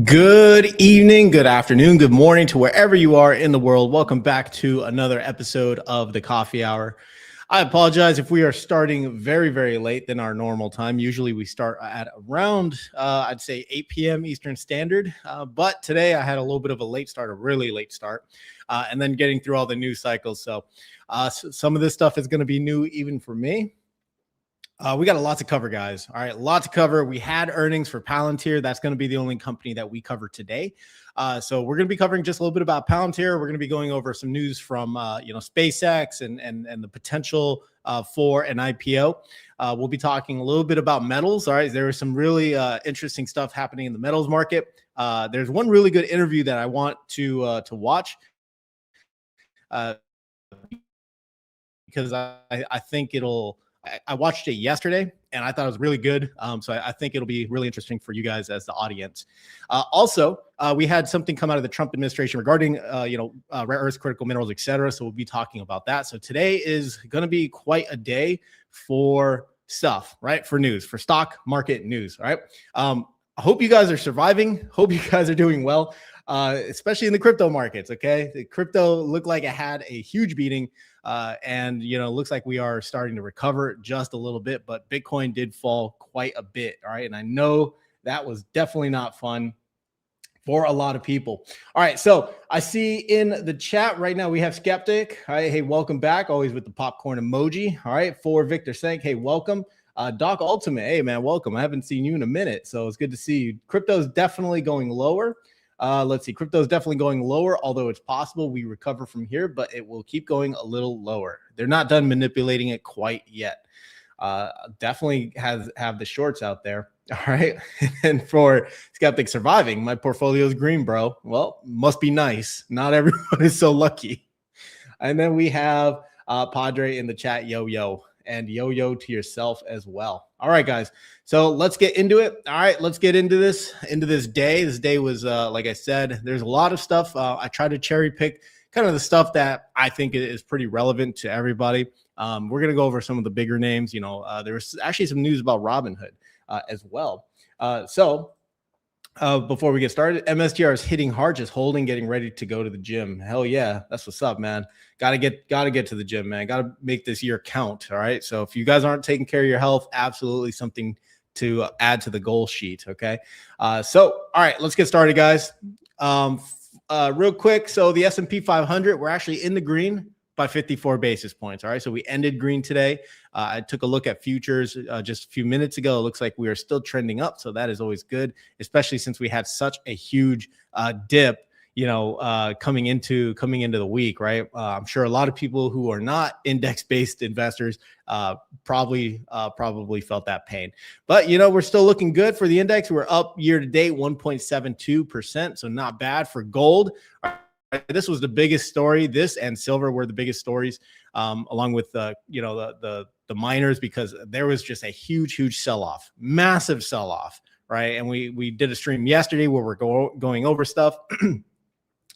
Good evening, good afternoon, good morning to wherever you are in the world. Welcome back to another episode of the Coffee Hour. I apologize if we are starting very, very late than our normal time. Usually we start at around, I'd say 8 p.m. Eastern Standard. But today I had a little bit of a late start, a really late start, and then getting through all the news cycles. So some of this stuff is going to be new even for me. We got a lot to cover, guys. All right, a lot to cover. We had earnings for Palantir. That's going to be the only company that we cover today. So we're going to be covering just a little bit about Palantir. We're going to be going over some news from SPACEX and the potential for an IPO. We'll be talking a little bit about metals. All right, there is some really interesting stuff happening in the metals market. There's one really good interview that I want to watch because I think it'll. I watched it yesterday and I thought it was really good. So I think it'll be really interesting for you guys as the audience. Also, we had something come out of the Trump administration regarding, rare earths, critical minerals, etc. So we'll be talking about that. So today is going to be quite a day for stuff, right? For news, for stock market news, right? I hope you guys are surviving. Hope you guys are doing well, especially in the crypto markets. Okay, the crypto looked like it had a huge beating, and looks like we are starting to recover just a little bit. But Bitcoin did fall quite a bit. All right, and I know that was definitely not fun for a lot of people. All right, so I see in the chat right now we have Skeptic. All right, hey, welcome back. Always with the popcorn emoji. All right, for Victor Sank, hey, welcome. Doc Ultimate, hey man, welcome. I haven't seen you in a minute, so it's good to see you. Crypto's definitely going lower. Let's see, crypto's definitely going lower, although it's possible we recover from here, but it will keep going a little lower. They're not done manipulating it quite yet. Definitely have the shorts out there. All right. And for Skeptic surviving, my portfolio is green, bro. Well, must be nice. Not everyone is so lucky. And then we have Padre in the chat, yo. And yo to yourself as well. All right, guys. So let's get into it. All right, let's get into this day. This day was, like I said, there's a lot of stuff. I tried to cherry pick kind of the stuff that I think is pretty relevant to everybody. We're going to go over some of the bigger names. There was actually some news about Robinhood as well. Before we get started, MSTR is hitting hard, just holding, getting ready to go to the gym. Hell yeah, that's what's up, man. Gotta get to the gym, man. Gotta make this year count. All right. So if you guys aren't taking care of your health, absolutely something to add to the goal sheet. Okay. All right, let's get started, guys. Real quick. So the S&P 500, we're actually in the green by 54 basis points. All right. So we ended green today. I took a look at futures just a few minutes ago. It looks like we are still trending up. So that is always good, especially since we had such a huge dip, coming into the week, right? I'm sure a lot of people who are not index-based investors probably felt that pain. But, we're still looking good for the index. We're up year to date 1.72%. So not bad for gold. This was the biggest story. This and silver were the biggest stories, along with the miners, because there was just a huge sell-off, massive sell-off, right? And we did a stream yesterday where we're going over stuff,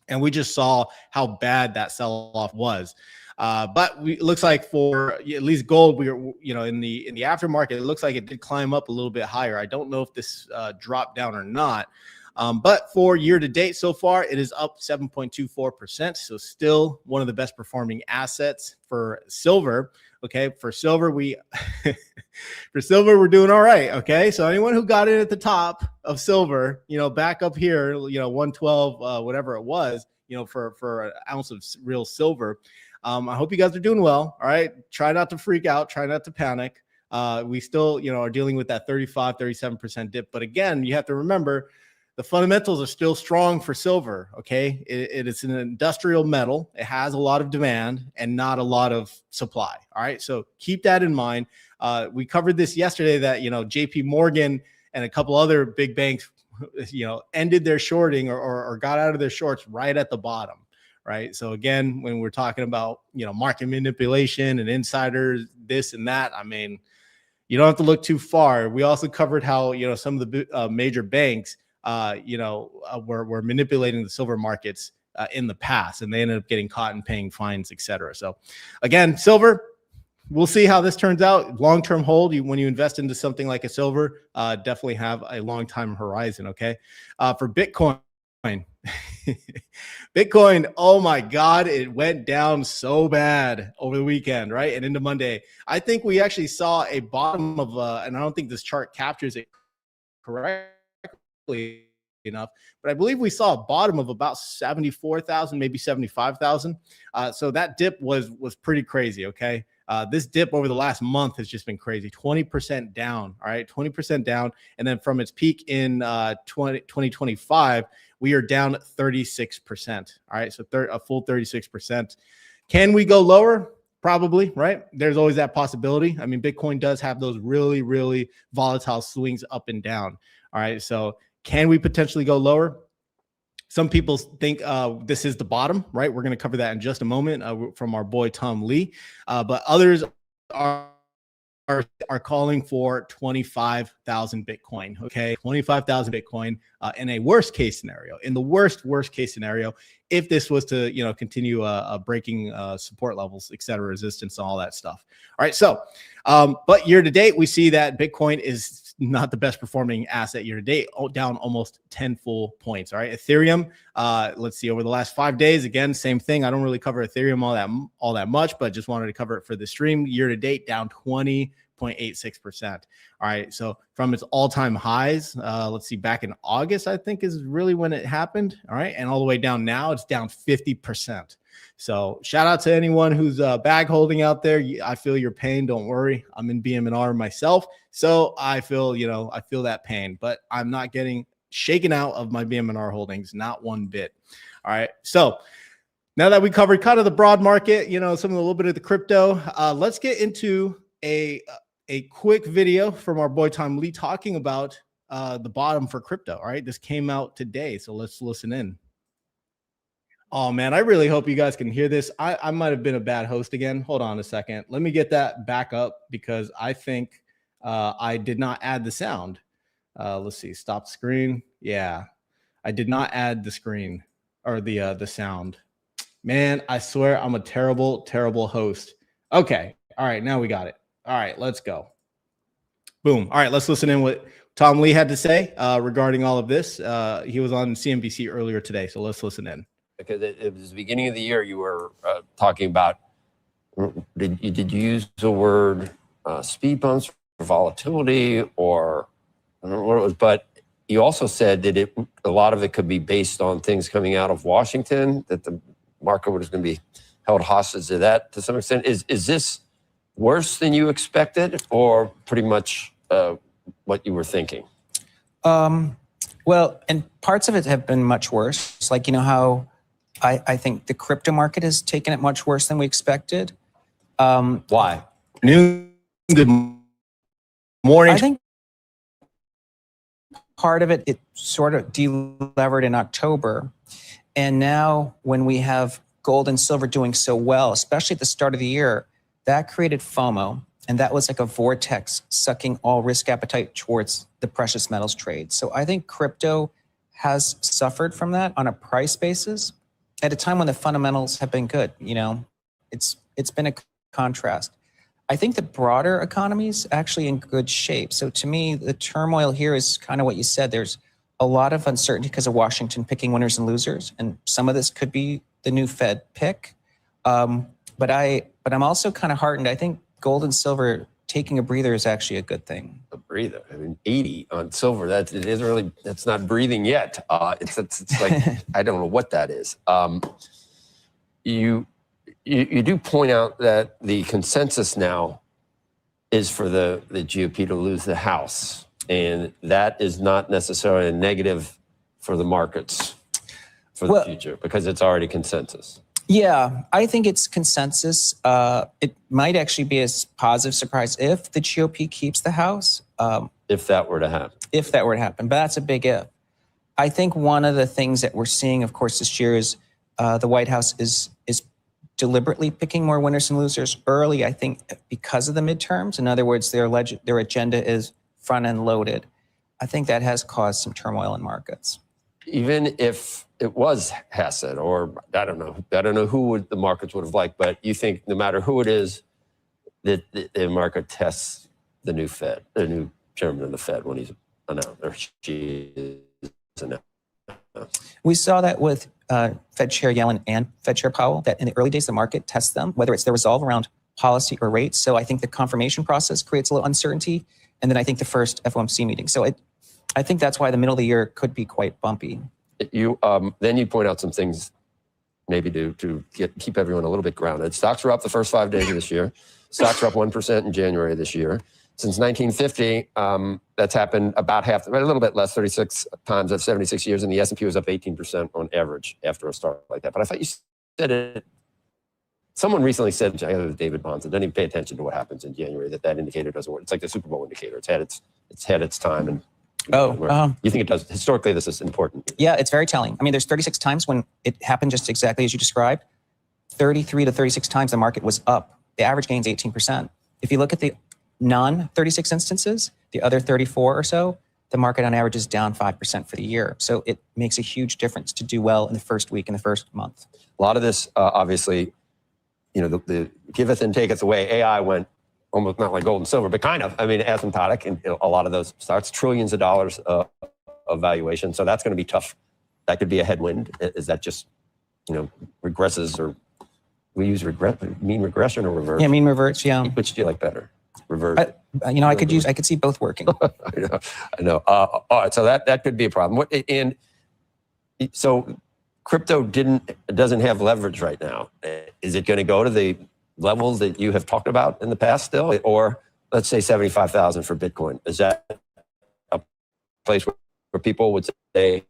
and we just saw how bad that sell-off was. But it looks like for at least gold, we were, in the aftermarket, it looks like it did climb up a little bit higher. I don't know if this dropped down or not. But for year to date so far, it is up 7.24%. So still one of the best performing assets. For silver. Okay. For silver, we're doing all right. Okay. So anyone who got in at the top of silver, back up here, 112, whatever it was, for an ounce of real silver. I hope you guys are doing well. All right. Try not to freak out. Try not to panic. We still, are dealing with that 37% dip. But again, you have to remember, the fundamentals are still strong for silver, okay? It is an industrial metal. It has a lot of demand and not a lot of supply, all right? So keep that in mind. We covered this yesterday that, JP Morgan and a couple other big banks, ended their shorting or got out of their shorts right at the bottom, right? So again, when we're talking about, market manipulation and insiders, this and that, I mean, you don't have to look too far. We also covered how, some of the major banks, were manipulating the silver markets in the past, and they ended up getting caught and paying fines, etc. So again, silver, we'll see how this turns out. Long-term hold, when you invest into something like a silver, definitely have a long time horizon. Okay. For Bitcoin, Bitcoin, oh my God, it went down so bad over the weekend, right? And into Monday. I think we actually saw a bottom of, and I don't think this chart captures it correctly enough, but I believe we saw a bottom of about 74,000, maybe 75,000. So that dip was pretty crazy. Okay. This dip over the last month has just been crazy. 20% down. All right. 20% down. And then from its peak in 2025, we are down 36%. All right. So a full 36%. Can we go lower? Probably, right? There's always that possibility. I mean, Bitcoin does have those really, really volatile swings up and down. All right. So can we potentially go lower? Some people think this is the bottom, right? We're going to cover that in just a moment from our boy Tom Lee. But others are calling for 25,000 Bitcoin. Okay, 25,000 Bitcoin in a worst case scenario. In the worst case scenario, if this was to continue breaking support levels, et cetera, resistance, and all that stuff. All right, so but year to date, we see that Bitcoin is not the best performing asset year to date, down almost 10 full points. All right, Ethereum, let's see, over the last 5 days, again, same thing. I don't really cover Ethereum all that much, but just wanted to cover it for the stream. Year to date, down 20.86%. All right, so from its all-time highs, let's see, back in August, I think is really when it happened. All right, and all the way down now, it's down 50%. So shout out to anyone who's bag holding out there. I feel your pain. Don't worry. I'm in BMNR myself. So I feel, I feel that pain, but I'm not getting shaken out of my BMNR holdings, not one bit. All right. So now that we covered kind of the broad market, some of a little bit of the crypto, let's get into a quick video from our boy Tom Lee talking about the bottom for crypto. All right. This came out today. So let's listen in. Oh man, I really hope you guys can hear this. I might have been a bad host again. Hold on a second. Let me get that back up because I think I did not add the sound. Let's see, stop screen. Yeah, I did not add the screen or the sound. Man, I swear I'm a terrible, terrible host. Okay, all right, now we got it. All right, let's go. Boom. All right, let's listen in what Tom Lee had to say regarding all of this. He was on CNBC earlier today, so let's listen in. Because it was the beginning of the year you were talking about, did you use the word speed bumps for volatility, or I don't know what it was, but you also said that a lot of it could be based on things coming out of Washington, that the market was going to be held hostage to that to some extent. Is this worse than you expected, or pretty much what you were thinking? Well, and parts of it have been much worse. Like, how I think the crypto market has taken it much worse than we expected. Why? Good morning. I think part of it sort of delevered in October. And now when we have gold and silver doing so well, especially at the start of the year, that created FOMO. And that was like a vortex sucking all risk appetite towards the precious metals trade. So I think crypto has suffered from that on a price basis at a time when the fundamentals have been good. It's been a contrast. I think the broader economy is actually in good shape. So to me, the turmoil here is kind of what you said. There's a lot of uncertainty because of Washington picking winners and losers. And some of this could be the new Fed pick. But I'm also kind of heartened. I think gold and silver taking a breather is actually a good thing. A breather. I mean, 80 on silver. That's not breathing yet. It's like I don't know what that is. You do point out that the consensus now is for the GOP to lose the House, and that is not necessarily a negative for the markets for the future because it's already consensus. Yeah, I think it's consensus. It might actually be a positive surprise if the GOP keeps the House. If that were to happen. If that were to happen, but that's a big if. I think one of the things that we're seeing, of course, this year is the White House is deliberately picking more winners and losers early, I think, because of the midterms. In other words, their agenda is front-end loaded. I think that has caused some turmoil in markets. Even if it was Hassett, or I don't know who the markets would have liked, but you think no matter who it is, the market tests the new Fed, the new chairman of the Fed when he's announced, or she is announced. We saw that with Fed Chair Yellen and Fed Chair Powell, that in the early days, the market tests them, whether it's their resolve around policy or rates. So I think the confirmation process creates a little uncertainty. And then I think the first FOMC meeting. So I think that's why the middle of the year could be quite bumpy. Then you point out some things maybe to keep everyone a little bit grounded. Stocks were up the first 5 days of this year. Stocks were up 1% in January this year. Since 1950, that's happened about half, a little bit less, 36 times of 76 years, and the S&P was up 18% on average after a start like that. But I thought you said it. Someone recently said, I got David Bonds, and don't even pay attention to what happens in January, that indicator doesn't work. It's like the Super Bowl indicator. It's had its time. And you think it does? Historically, this is important. Yeah, it's very telling. I mean, there's 36 times when it happened just exactly as you described. 33 to 36 times the market was up. The average gain's 18%. If you look at the non-36 instances, the other 34 or so, the market on average is down 5% for the year. So it makes a huge difference to do well in the first week, in the first month. A lot of this, obviously, the giveth and taketh away. AI went almost not like gold and silver, but kind of. I mean, asymptotic in a lot of those stocks, trillions of dollars of valuation. So that's going to be tough. That could be a headwind. Is that just, regresses, or we use mean regression or reverse? Yeah, mean reverts, yeah. Which do you like better? Reverse. I could see both working. I know. All right, so that could be a problem. And so crypto doesn't have leverage right now. Is it going to go to the levels that you have talked about in the past still, or let's say 75,000 for Bitcoin? Is that a place where people would say,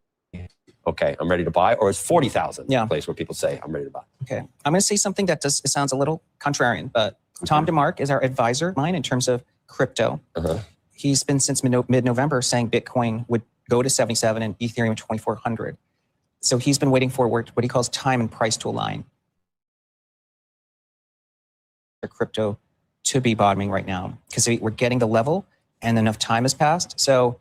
okay, I'm ready to buy, or is 40,000 a place where people say I'm ready to buy? Okay, I'm going to say something that it sounds a little contrarian, but Tom DeMark is our advisor of mine in terms of crypto. He's been since mid-November saying Bitcoin would go to 77 and Ethereum 2,400. So he's been waiting for what he calls time and price to align. Crypto to be bottoming right now because we're getting the level and enough time has passed. So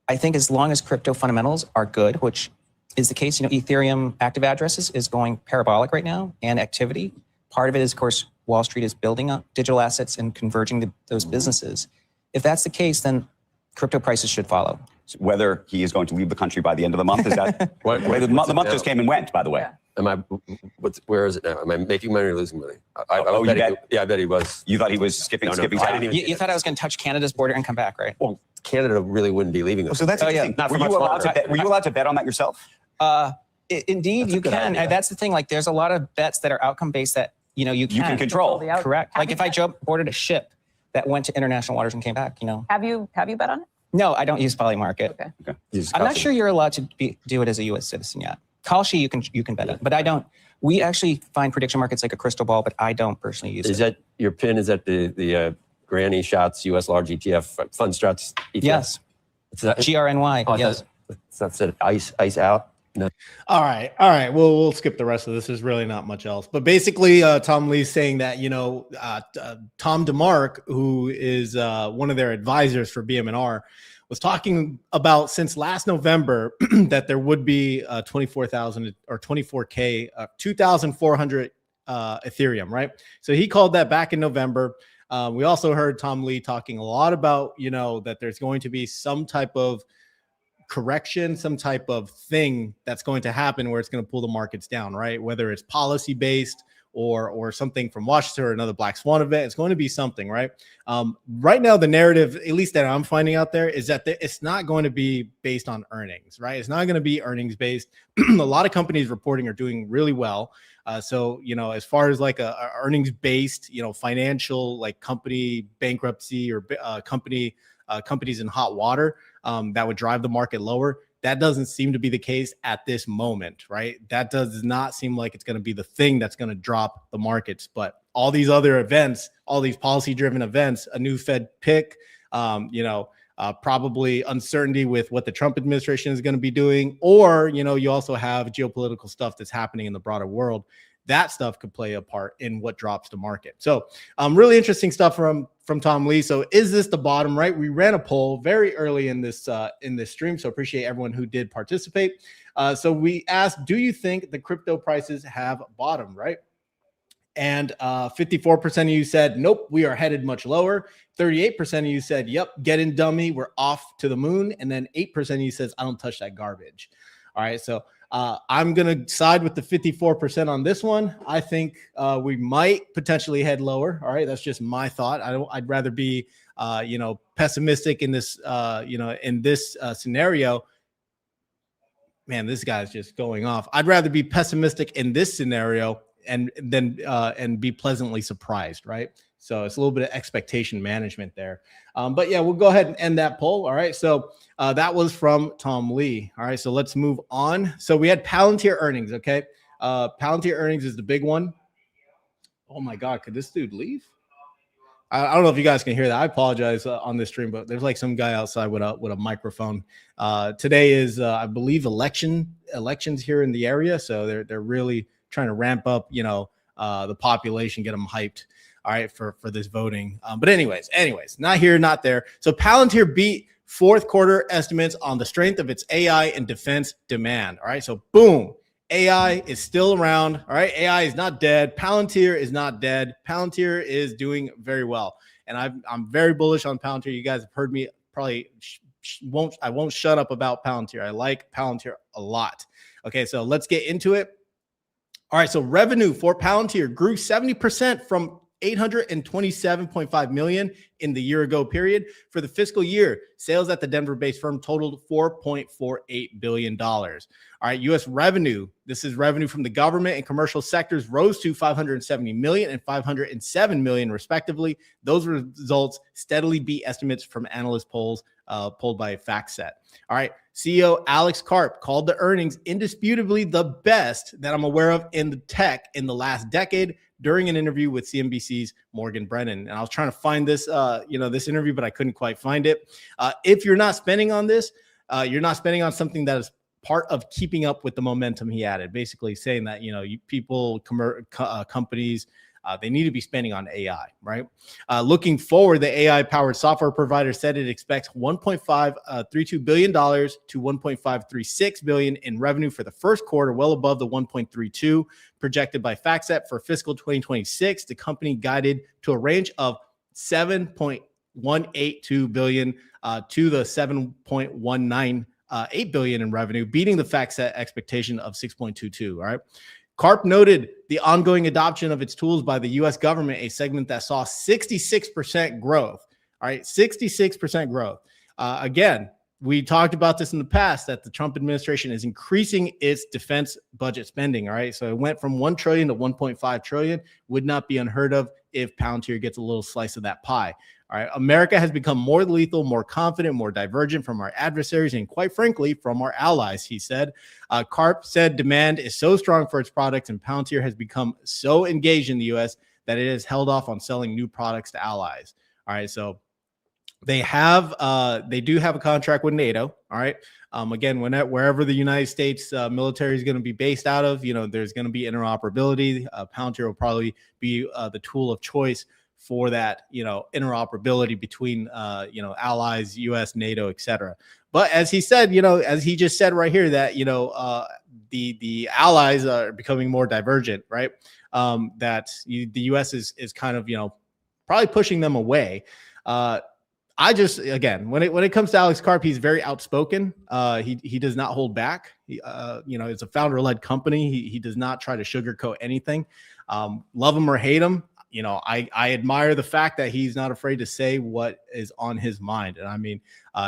I think as long as crypto fundamentals are good, which is the case, Ethereum active addresses is going parabolic right now, and activity. Part of it is, of course, Wall Street is building up digital assets and converging those businesses. If that's the case, then crypto prices should follow. Whether he is going to leave the country by the end of the month, is that the month just came and went, by the way. Yeah. Where is it now? Am I making money or losing money? I bet he was. You thought he was skipping town? You thought I was going to touch Canada's border and come back, right? Well, Canada really wouldn't be leaving us. So that's interesting. Were you allowed to bet on that yourself? Indeed, you can. That's the thing. Like, there's a lot of bets that are outcome based that you can control. Correct. Like if I boarded a ship that went to international waters and came back, Have you bet on it? No, I don't use Polymarket. Okay. I'm not sure you're allowed to do it as a U.S. citizen yet. Kalshi, you can bet on, but I don't. We actually find prediction markets like a crystal ball, but I don't personally use it. Is that your pin? Is that the Granny Shots U.S. large ETF fund struts? ETF? Yes. It's not, GRNY. Yes. It's not said ice out. No. All right. We'll skip the rest of this. There's really not much else. But basically, Tom Lee's saying that, Tom DeMark, who is one of their advisors for BM&R, was talking about since last November that there would be 24,000 or 24K, 2,400 Ethereum, right? So he called that back in November. We also heard Tom Lee talking a lot about, that there's going to be some type of correction, some type of thing that's going to happen where it's going to pull the markets down, right? Whether it's policy based or something from Washington or another black swan event, it's going to be something, right? Right now, the narrative, at least that I'm finding out there, is that it's not going to be based on earnings, right? It's not going to be earnings based. A lot of companies reporting are doing really well. So, as far as like a earnings based, financial, like company bankruptcy or companies in hot water, that would drive the market lower. That doesn't seem to be the case at this moment, right? That does not seem like it's going to be the thing that's going to drop the markets. But all these other events, all these policy-driven events, a new Fed pick, probably uncertainty with what the Trump administration is going to be doing, or, you also have geopolitical stuff that's happening in the broader world. That stuff could play a part in what drops the market. So really interesting stuff from Tom Lee. So is this the bottom, right? We ran a poll very early in this stream, so appreciate everyone who did participate. So we asked, do you think the crypto prices have bottomed, right? And 54% of you said, nope, we are headed much lower. 38% of you said, yep, get in dummy, we're off to the moon. And then 8% of you says, I don't touch that garbage. All right, so I'm going to side with the 54% on this one. I think we might potentially head lower. All right, that's just my thought. I'd rather be, pessimistic in this, in this scenario. Man, this guy's just going off. I'd rather be pessimistic in this scenario and be pleasantly surprised, right? So it's a little bit of expectation management there. But yeah, we'll go ahead and end that poll. All right. So that was from Tom Lee. All right. So let's move on. So we had Palantir earnings. Okay. Palantir earnings is the big one. Oh my God. Could this dude leave? I don't know if you guys can hear that. I apologize on this stream, but there's like some guy outside with a microphone. Today is, I believe, elections here in the area. So they're really trying to ramp up, the population, get them hyped. All right, for this voting. But anyways, not here, not there. So Palantir beat fourth quarter estimates on the strength of its AI and defense demand. All right, so boom, AI is still around. All right, AI is not dead. Palantir is not dead. Palantir is doing very well, and I'm very bullish on Palantir. You guys have heard me probably I won't shut up about Palantir. I like Palantir a lot. Okay, so let's get into it. All right, so revenue for Palantir grew 70% from $827.5 million in the year ago period. For the fiscal year, sales at the Denver-based firm totaled $4.48 billion. All right, U.S. revenue, this is revenue from the government and commercial sectors, rose to $570 million and $507 million respectively. Those results steadily beat estimates from analyst polls polled by FactSet. All right, CEO Alex Karp called the earnings indisputably the best that I'm aware of in the tech in the last decade during an interview with CNBC's Morgan Brennan. And I was trying to find this, this interview, but I couldn't quite find it. If you're not spending on this, you're not spending on something that is part of keeping up with the momentum he added, basically saying that, companies, they need to be spending on AI, right? Looking forward, the AI-powered software provider said it expects $1.532 billion to $1.536 billion in revenue for the first quarter, well above the $1.32 projected by FactSet for fiscal 2026. The company guided to a range of $7.182 billion to the $7.198 billion in revenue, beating the FactSet expectation of 6.22. All right. Karp noted the ongoing adoption of its tools by the U.S. government, a segment that saw 66% growth. All right, 66% growth. Again, we talked about this in the past that the Trump administration is increasing its defense budget spending. All right, so it went from 1 trillion to 1.5 trillion. Would not be unheard of if Palantir gets a little slice of that pie. All right, America has become more lethal, more confident, more divergent from our adversaries, and quite frankly, from our allies, he said. Karp said demand is so strong for its products, and Palantir has become so engaged in the U.S. that it has held off on selling new products to allies. All right, so they do have a contract with NATO. All right, again, wherever the United States military is going to be based out of, there's going to be interoperability. Palantir will probably be the tool of choice for that, interoperability between, allies, U.S., NATO, et cetera. But as he said, as he just said right here, that, the allies are becoming more divergent, right? That the U.S. is kind of, probably pushing them away. Again, when it comes to Alex Karp, he's very outspoken. He does not hold back. It's a founder-led company. He does not try to sugarcoat anything. Love him or hate him. I admire the fact that he's not afraid to say what is on his mind. And I mean,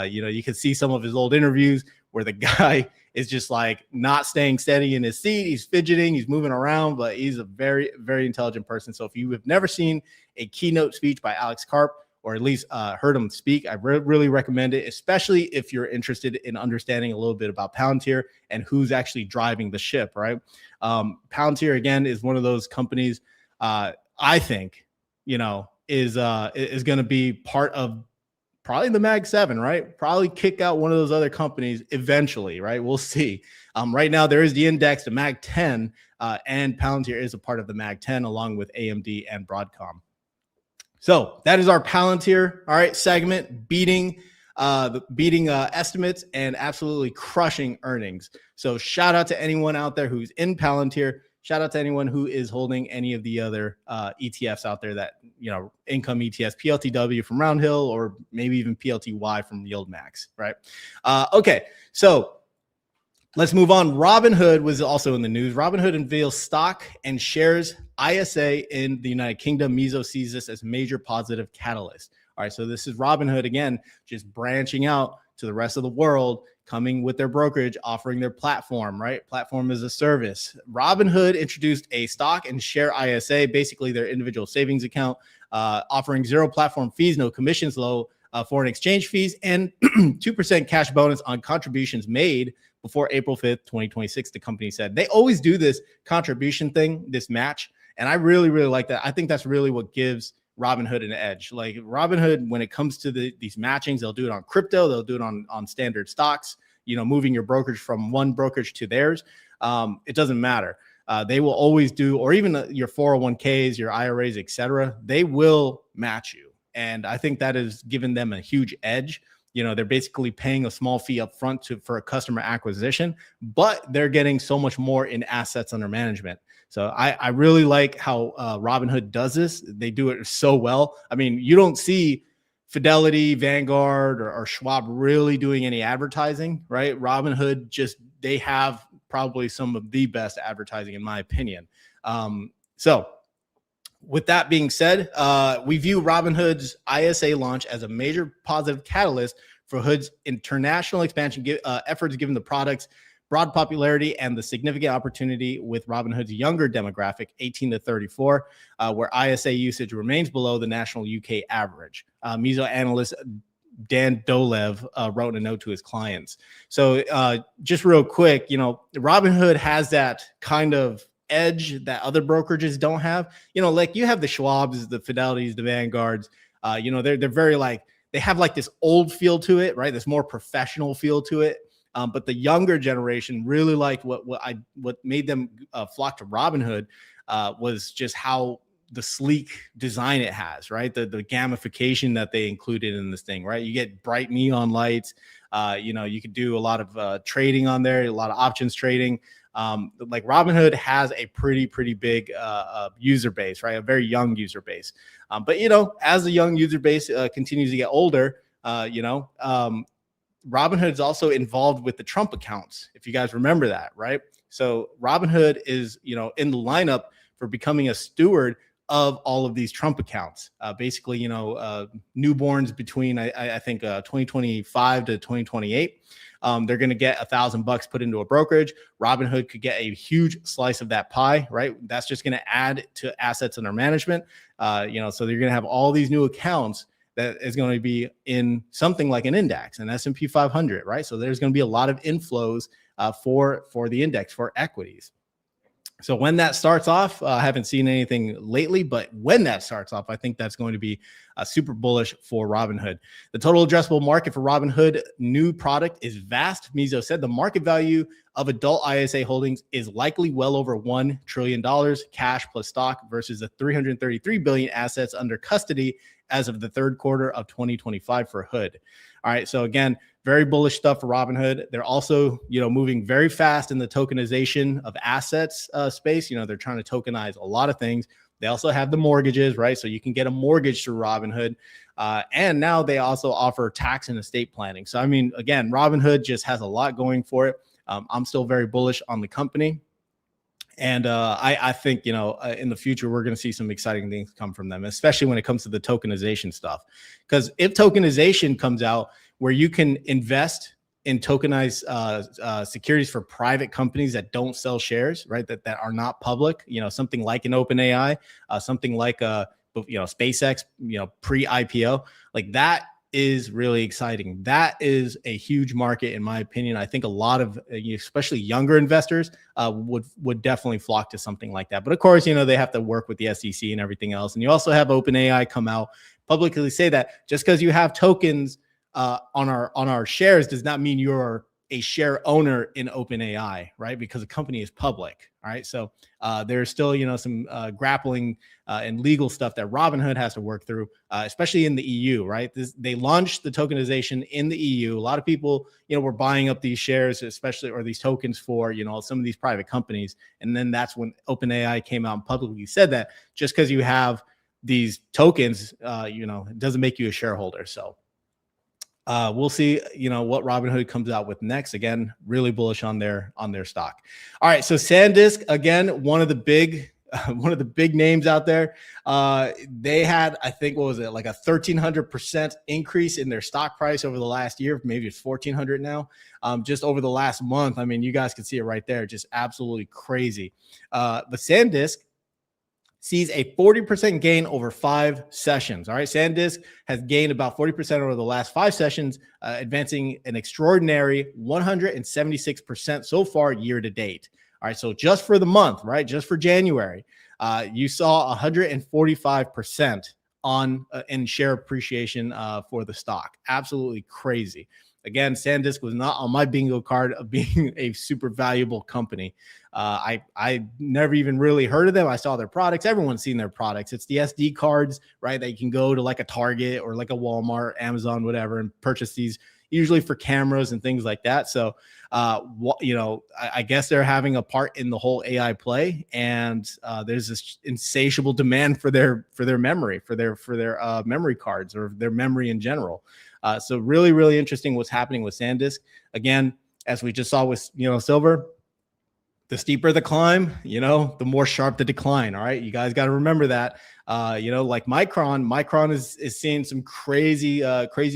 you can see some of his old interviews where the guy is just like not staying steady in his seat. He's fidgeting, he's moving around, but he's a very, very intelligent person. So if you have never seen a keynote speech by Alex Karp, or at least heard him speak, I really recommend it, especially if you're interested in understanding a little bit about Palantir and who's actually driving the ship, right? Palantir, again, is one of those companies I think, is going to be part of probably the Mag 7, right? Probably kick out one of those other companies eventually, right? We'll see. Right now, there is the index, the Mag 10, and Palantir is a part of the Mag 10 along with AMD and Broadcom. So that is our Palantir, all right, segment, beating estimates and absolutely crushing earnings. So shout out to anyone out there who's in Palantir. shout out to anyone who is holding any of the other ETFs out there that, income ETFs, PLTW from Roundhill, or maybe even PLTY from yieldmax, right? Okay, so let's move on. Robinhood was also in the news. Robinhood unveils stock and shares ISA in the United Kingdom. Mizo sees this as major positive catalyst. All right, so this is Robinhood again, just branching out to the rest of the world, coming with their brokerage, offering their platform, right? Platform as a service. Robinhood introduced a stock and share ISA, basically their individual savings account, offering 0 platform fees, no commissions, low foreign exchange fees, and 2% cash bonus on contributions made before April 5th, 2026, the company said. They always do this contribution thing, this match, and I really, really like that. I think that's really what gives Robinhood an edge. Like Robinhood, when it comes to these matchings, they'll do it on crypto, they'll do it on standard stocks, moving your brokerage from one brokerage to theirs. It doesn't matter. They will always do, or even your 401ks, your IRAs, etc. They will match you. And I think that has given them a huge edge. They're basically paying a small fee up front for a customer acquisition, but they're getting so much more in assets under management. So I really like how Robinhood does this. They do it so well. I mean, you don't see Fidelity, Vanguard, or Schwab really doing any advertising, right? Robinhood they have probably some of the best advertising, in my opinion. So with that being said, we view Robinhood's ISA launch as a major positive catalyst for Hood's international expansion efforts, given the product's broad popularity and the significant opportunity with Robinhood's younger demographic, 18 to 34, where ISA usage remains below the national UK average. Mizo analyst Dan Dolev wrote a note to his clients. So just real quick, Robinhood has that kind of edge that other brokerages don't have. Like you have the Schwabs, the Fidelities, the Vanguards, they're very they have this old feel to it, right? This more professional feel to it. But the younger generation really liked what made them flock to Robinhood was just how the sleek design it has, right? The gamification that they included in this thing, right? You get bright neon lights. You could do a lot of trading on there, a lot of options trading. Like Robinhood has a pretty big user base, right? A very young user base. But as the young user base continues to get older, Robinhood is also involved with the Trump accounts, if you guys remember that, right? So Robinhood is, in the lineup for becoming a steward of all of these Trump accounts. Basically, newborns between, I think, 2025 to 2028. They're going to get $1,000 put into a brokerage. Robinhood could get a huge slice of that pie, right? That's just going to add to assets under management. So they're going to have all these new accounts that is going to be in something like an index, an S&P 500, right? So there's going to be a lot of inflows for the index, for equities. So when that starts off, I haven't seen anything lately, but when that starts off, I think that's going to be super bullish for Robinhood. The total addressable market for Robinhood new product is vast. Mizo said the market value of adult ISA holdings is likely well over $1 trillion cash plus stock versus the 333 billion assets under custody as of the third quarter of 2025 for Hood. All right, so again, very bullish stuff for Robinhood. They're also, moving very fast in the tokenization of assets space. They're trying to tokenize a lot of things. They also have the mortgages, right? So you can get a mortgage through Robinhood. And now they also offer tax and estate planning. So, I mean, again, Robinhood just has a lot going for it. I'm still very bullish on the company. And I think, in the future, we're going to see some exciting things come from them, especially when it comes to the tokenization stuff. Because if tokenization comes out where you can invest in tokenized securities for private companies that don't sell shares, right, that are not public, something like an OpenAI, something like SPACEX, pre-IPO, like that is really exciting. That is a huge market, in my opinion. I think a lot of, especially younger investors, would definitely flock to something like that. But of course, they have to work with the SEC and everything else. And you also have OpenAI come out publicly say that just because you have tokens on our shares does not mean you're a share owner in OpenAI, right? Because the company is public, all right? So there's still, some grappling and legal stuff that Robinhood has to work through, especially in the EU, right? They launched the tokenization in the EU. A lot of people, were buying up these shares, especially, or these tokens for, some of these private companies. And then that's when OpenAI came out and publicly said that just because you have these tokens, it doesn't make you a shareholder. So we'll see, what Robinhood comes out with next. Again, really bullish on their stock. All right, so SanDisk, again, one of the big names out there. They had, I think, what was it, like a 1,300% increase in their stock price over the last year. Maybe it's 1,400 now. Just over the last month. I mean, you guys can see it right there. Just absolutely crazy. But SanDisk sees a 40% gain over 5 sessions. All right, SanDisk has gained about 40% over the last 5 sessions, advancing an extraordinary 176% so far year to date. All right, so just for the month, right, just for January, you saw 145% in share appreciation for the stock. Absolutely crazy. Again, SanDisk was not on my bingo card of being a super valuable company. I never even really heard of them. I saw their products. Everyone's seen their products. It's the SD cards, right? That you can go to like a Target or like a Walmart, Amazon, whatever, and purchase these usually for cameras and things like that. So, I guess they're having a part in the whole AI play, and there's this insatiable demand for their memory, for their memory cards or their memory in general. So really, really interesting what's happening with SanDisk. Again, as we just saw with, silver, the steeper the climb, the more sharp the decline. All right. You guys got to remember that, like Micron is seeing some crazy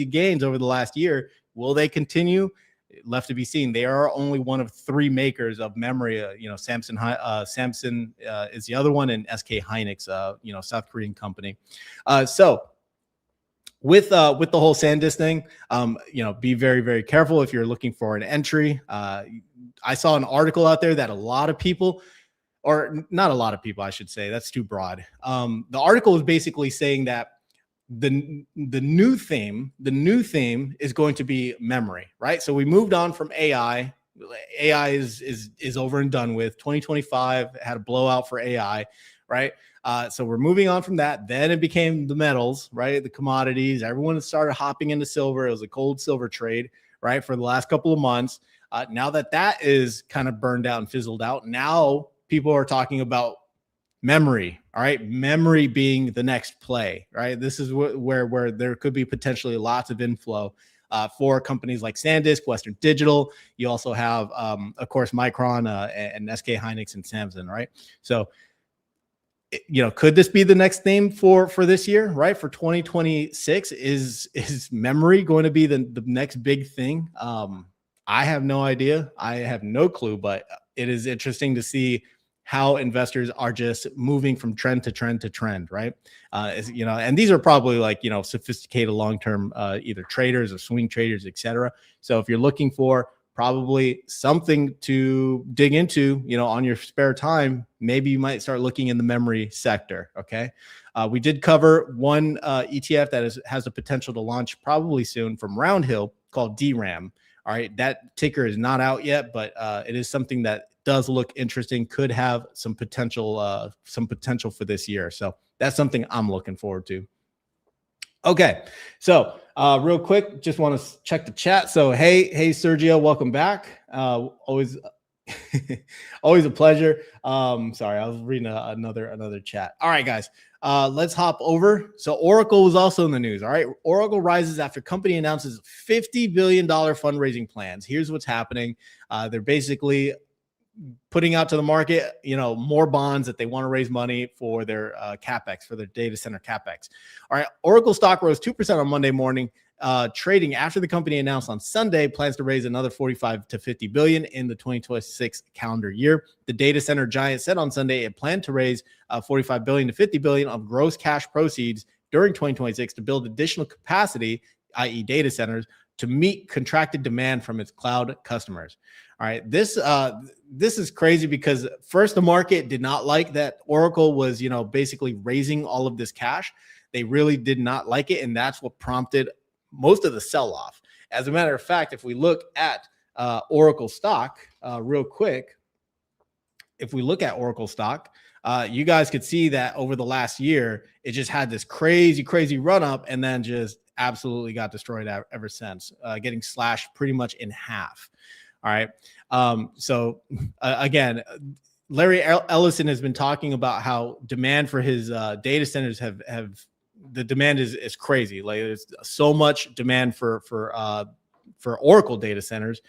gains over the last year. Will they continue? Left to be seen. They are only one of 3 makers of memory. Samsung is the other one, and SK Hynix, South Korean company. So with the whole SanDisk thing, be very, very careful if you're looking for an entry. I saw an article out there that a lot of people, or not a lot of people, I should say, that's too broad. The article is basically saying that the new theme is going to be memory, right? So we moved on from AI. AI is over and done with. 2025 had a blowout for AI, right? So we're moving on from that. Then it became the metals, right? The commodities. Everyone started hopping into silver. It was a cold silver trade, right? For the last couple of months. Now that is kind of burned out and fizzled out, now people are talking about memory. All right. Memory being the next play, right? This is where there could be potentially lots of inflow for companies like SanDisk, Western Digital. You also have, of course, Micron and SK Hynix and Samsung, right? So, could this be the next theme for this year, right? For 2026, is memory going to be the next big thing? I have no idea. I have no clue, but it is interesting to see how investors are just moving from trend to trend to trend, right? And these are probably like, sophisticated long-term either traders or swing traders, etc. So if you're looking for probably something to dig into, on your spare time, maybe you might start looking in the memory sector, okay? We did cover one ETF that has the potential to launch probably soon from Roundhill called DRAM. All right, that ticker is not out yet, but it is something that does look interesting, could have some potential for this year. So that's something I'm looking forward to. Okay, so real quick, just want to check the chat. So hey Sergio, welcome back. Always always a pleasure. Sorry, I was reading another chat. All right, guys. Let's hop over. So Oracle was also in the news. All right. Oracle rises after company announces $50 billion fundraising plans. Here's what's happening. They're basically putting out to the market, more bonds that they want to raise money for their CapEx, for their data center CapEx. All right. Oracle stock rose 2% on Monday morning, trading after the company announced on Sunday plans to raise another 45 to 50 billion in the 2026 calendar year. The data center giant said on Sunday it planned to raise 45 billion to 50 billion of gross cash proceeds during 2026 to build additional capacity, i.e. data centers, to meet contracted demand from its cloud customers. All right, this is crazy because first the market did not like that Oracle was, basically raising all of this cash. They really did not like it, and that's what prompted most of the sell-off. As a matter of fact, if we look at Oracle stock real quick, if we look at Oracle stock, you guys could see that over the last year, it just had this crazy run up and then just absolutely got destroyed ever since, getting slashed pretty much in half. All right. Again, Larry Ellison has been talking about how demand for his data centers the demand is crazy. Like there's so much demand for Oracle data centers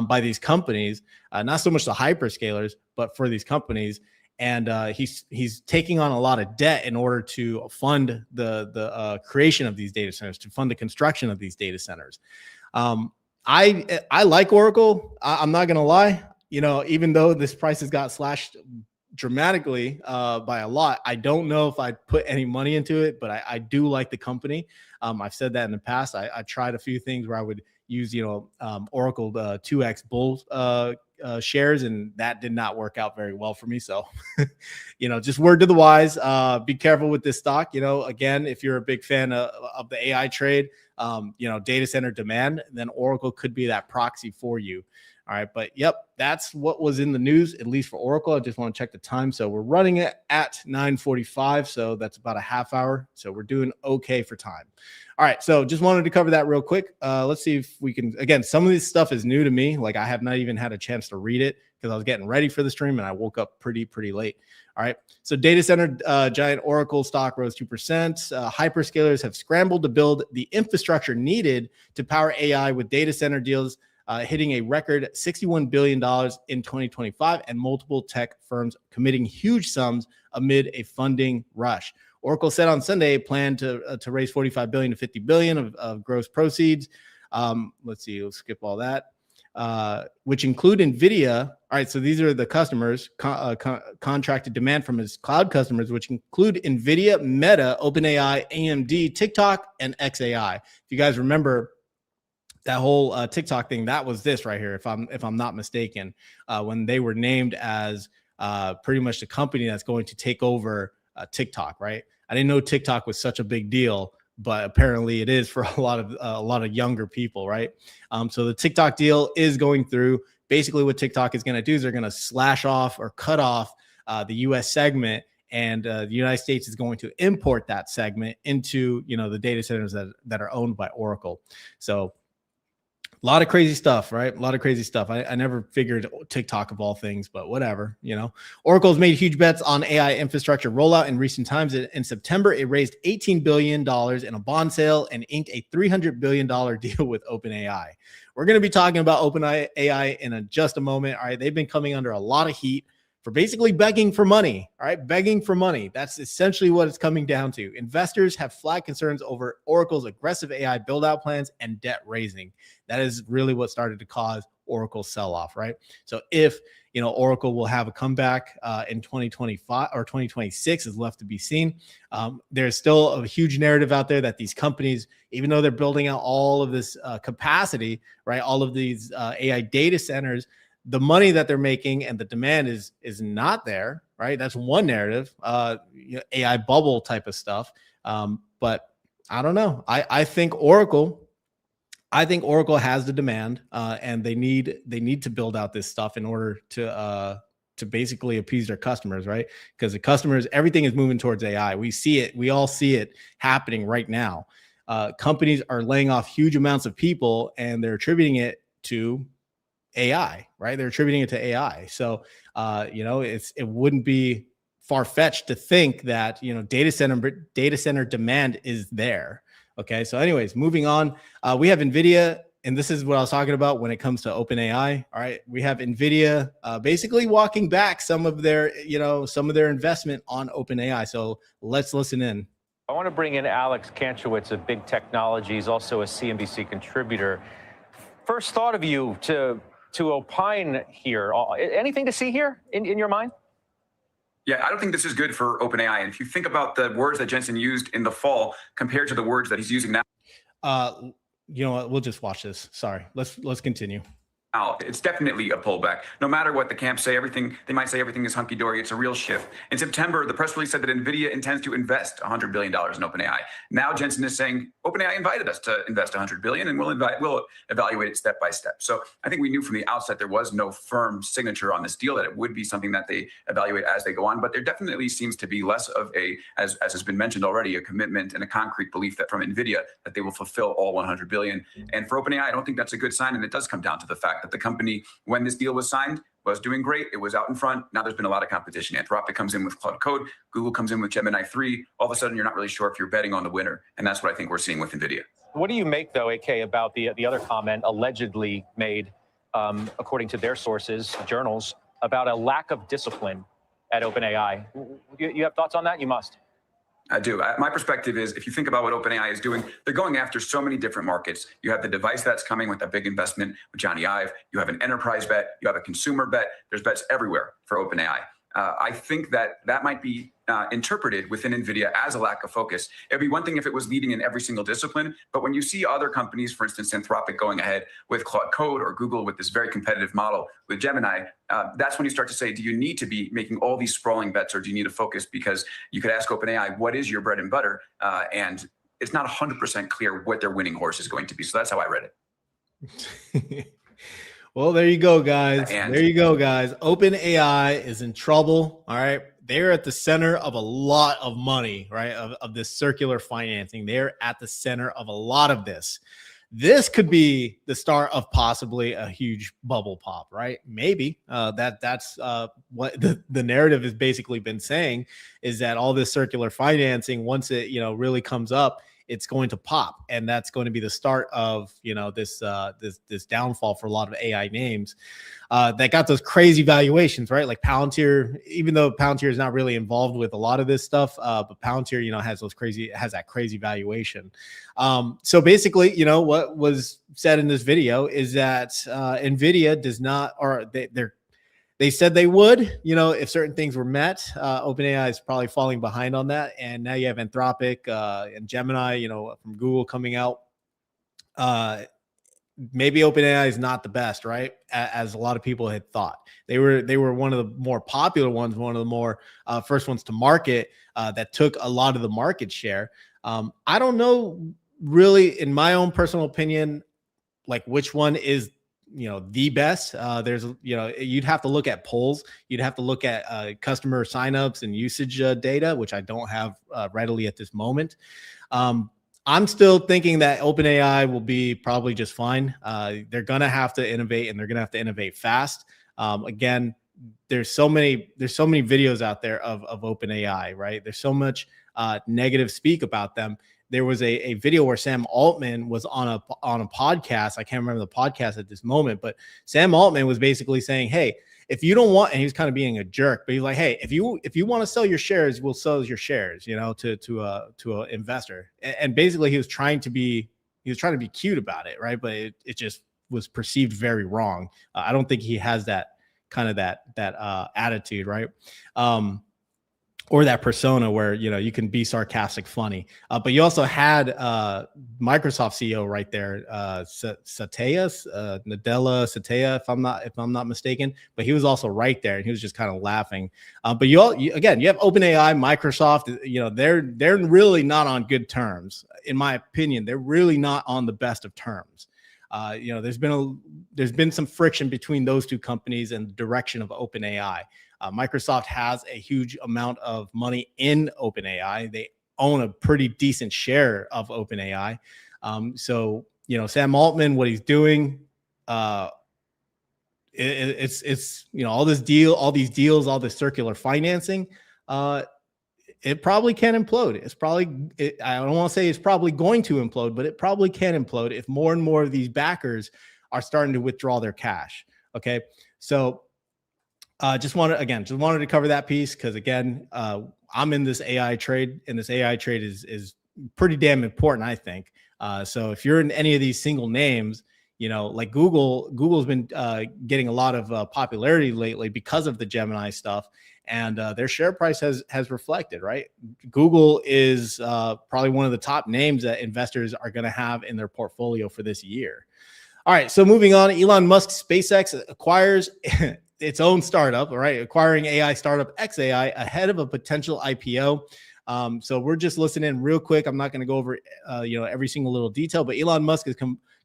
by these companies, not so much the hyperscalers, but for these companies. And he's taking on a lot of debt in order to fund the creation of these data centers, to fund the construction of these data centers. I like Oracle. I'm not gonna lie. You know, even though this price has got slashed dramatically by a lot, I don't know if I'd put any money into it, but I do like the company. I've said that in the past. I tried a few things where I would use, Oracle 2x bull shares, and that did not work out very well for me. So, just word to the wise, be careful with this stock. Again, if you're a big fan of the AI trade, data center demand, then Oracle could be that proxy for you. All right. But yep, that's what was in the news, at least for Oracle. I just want to check the time. So we're running it at 9:45. So that's about a half hour. So we're doing okay for time. All right. So just wanted to cover that real quick. Let's see if we can, again, some of this stuff is new to me. Like I have not even had a chance to read it because I was getting ready for the stream and I woke up pretty late. All right. So data center giant Oracle stock rose 2%. Hyperscalers have scrambled to build the infrastructure needed to power AI, with data center deals hitting a record $61 billion in 2025, and multiple tech firms committing huge sums amid a funding rush. Oracle said on Sunday it planned to raise $45 billion to $50 billion of gross proceeds. Let's see, we'll skip all that. Which include NVIDIA. All right, so these are the customers, contracted demand from his cloud customers, which include NVIDIA, Meta, OpenAI, AMD, TikTok, and xAI. If you guys remember that whole TikTok thing, that was this right here, if I'm not mistaken, when they were named as pretty much the company that's going to take over TikTok, right? I didn't know TikTok was such a big deal, but apparently it is for a lot of younger people, right? So the TikTok deal is going through. Basically, what TikTok is going to do is they're going to slash off or cut off the U.S. segment, and the United States is going to import that segment into the data centers that are owned by Oracle. So a lot of crazy stuff, right? A lot of crazy stuff. I never figured TikTok of all things, but whatever, Oracle's made huge bets on AI infrastructure rollout in recent times. In September, it raised $18 billion in a bond sale and inked a $300 billion deal with OpenAI. We're going to be talking about OpenAI in just a moment. All right. They've been coming under a lot of heat for basically begging for money. All right. Begging for money. That's essentially what it's coming down to. Investors have flagged concerns over Oracle's aggressive AI build out plans and debt raising. That is really what started to cause Oracle's sell off, right? So if, Oracle will have a comeback in 2025 or 2026 is left to be seen. There's still a huge narrative out there that these companies, even though they're building out all of this capacity, right? All of these AI data centers, the money that they're making and the demand is not there, right? That's one narrative, AI bubble type of stuff. But I don't know. I think Oracle has the demand, and they need to build out this stuff in order to basically appease their customers, right? Because the customers, everything is moving towards AI. We see it. We all see it happening right now. Companies are laying off huge amounts of people, and they're attributing it to AI, right? They're attributing it to AI. So, it wouldn't be far-fetched to think that, data center demand is there. Okay. So anyways, moving on, we have NVIDIA, and this is what I was talking about when it comes to OpenAI. All right. We have NVIDIA basically walking back some of their investment on OpenAI. So let's listen in. I want to bring in Alex Kantrowitz of Big Technologies, also a CNBC contributor. First thought of you to opine here. Anything to see here in your mind? Yeah, I don't think this is good for OpenAI. And if you think about the words that Jensen used in the fall compared to the words that he's using now. You know what? We'll just watch this. Sorry. Let's continue. It's definitely a pullback. No matter what the camps say, they might say everything is hunky-dory. It's a real shift. In September, the press release said that NVIDIA intends to invest $100 billion in OpenAI. Now Jensen is saying OpenAI invited us to invest $100 billion, and we'll evaluate it step by step. So I think we knew from the outset there was no firm signature on this deal, that it would be something that they evaluate as they go on. But there definitely seems to be less of a, as has been mentioned already, a commitment and a concrete belief that from NVIDIA that they will fulfill all $100 billion. And for OpenAI, I don't think that's a good sign. And it does come down to the fact that the company, when this deal was signed, was doing great. It was out in front. Now there's been a lot of competition. Anthropic comes in with Cloud Code. Google comes in with Gemini 3. All of a sudden, you're not really sure if you're betting on the winner. And that's what I think we're seeing with NVIDIA. What do you make, though, AK, about the other comment allegedly made, according to their sources, journals, about a lack of discipline at OpenAI? You have thoughts on that? You must. I do. My perspective is, if you think about what OpenAI is doing, they're going after so many different markets. You have the device that's coming with that big investment with Johnny Ive. You have an enterprise bet. You have a consumer bet. There's bets everywhere for OpenAI. I think that might be interpreted within NVIDIA as a lack of focus. It'd be one thing if it was leading in every single discipline, but when you see other companies, for instance, Anthropic going ahead with Cloud Code, or Google with this very competitive model with Gemini, that's when you start to say, do you need to be making all these sprawling bets, or do you need to focus? Because you could ask OpenAI, what is your bread and butter? And it's not 100% clear what their winning horse is going to be. So that's how I read it. Well, there you go, guys. There you go, guys. OpenAI is in trouble. All right. They're at the center of a lot of money, right? Of this circular financing. They're at the center of a lot of this. This could be the start of possibly a huge bubble pop, right? Maybe that's what the narrative has basically been saying, is that all this circular financing, once it really comes up, it's going to pop, and that's going to be the start of this downfall for a lot of AI names that got those crazy valuations, right? Like Palantir, even though Palantir is not really involved with a lot of this stuff, but Palantir, has that crazy valuation. So basically, what was said in this video is that NVIDIA does not, or they said they would, if certain things were met. OpenAI is probably falling behind on that. And now you have Anthropic and Gemini, from Google coming out. Maybe OpenAI is not the best, right? As a lot of people had thought. They were one of the more popular ones, one of the more first ones to market that took a lot of the market share. I don't know really, in my own personal opinion, like which one is the best. There's, you'd have to look at polls. You'd have to look at customer signups and usage data, which I don't have readily at this moment. I'm still thinking that OpenAI will be probably just fine. They're going to have to innovate, and they're going to have to innovate fast. Again, there's so many videos out there of OpenAI, right? There's so much negative speak about them. There was a video where Sam Altman was on a podcast. I can't remember the podcast at this moment, but Sam Altman was basically saying, hey, if you don't want, and he was kind of being a jerk, but he's like, hey, if you want to sell your shares, we'll sell your shares, to an investor. And basically he was trying to be cute about it, right? But it just was perceived very wrong. I don't think he has that kind of that attitude, right? Or that persona where, you can be sarcastic, funny. But you also had Microsoft CEO right there, Nadella Satya, if I'm not mistaken. But he was also right there, and he was just kind of laughing. But you have OpenAI, Microsoft. They're really not on good terms, in my opinion. They're really not on the best of terms. There's been some friction between those two companies and the direction of OpenAI. Microsoft has a huge amount of money in OpenAI. They own a pretty decent share of OpenAI. So Sam Altman, what he's doing, it's all these deals, all this circular financing. It probably can implode. I don't want to say it's probably going to implode, but it probably can implode if more and more of these backers are starting to withdraw their cash. Okay, so. Just wanted to cover that piece, because again, I'm in this AI trade, and this AI trade is pretty damn important, I think. So if you're in any of these single names, like Google's been getting a lot of popularity lately because of the Gemini stuff, and their share price has reflected, right? Google is probably one of the top names that investors are going to have in their portfolio for this year. All right, so moving on, Elon Musk SpaceX acquires its own startup, all right, acquiring AI startup xAI ahead of a potential IPO. So we're just listening real quick. I'm not going to go over every single little detail, but Elon Musk is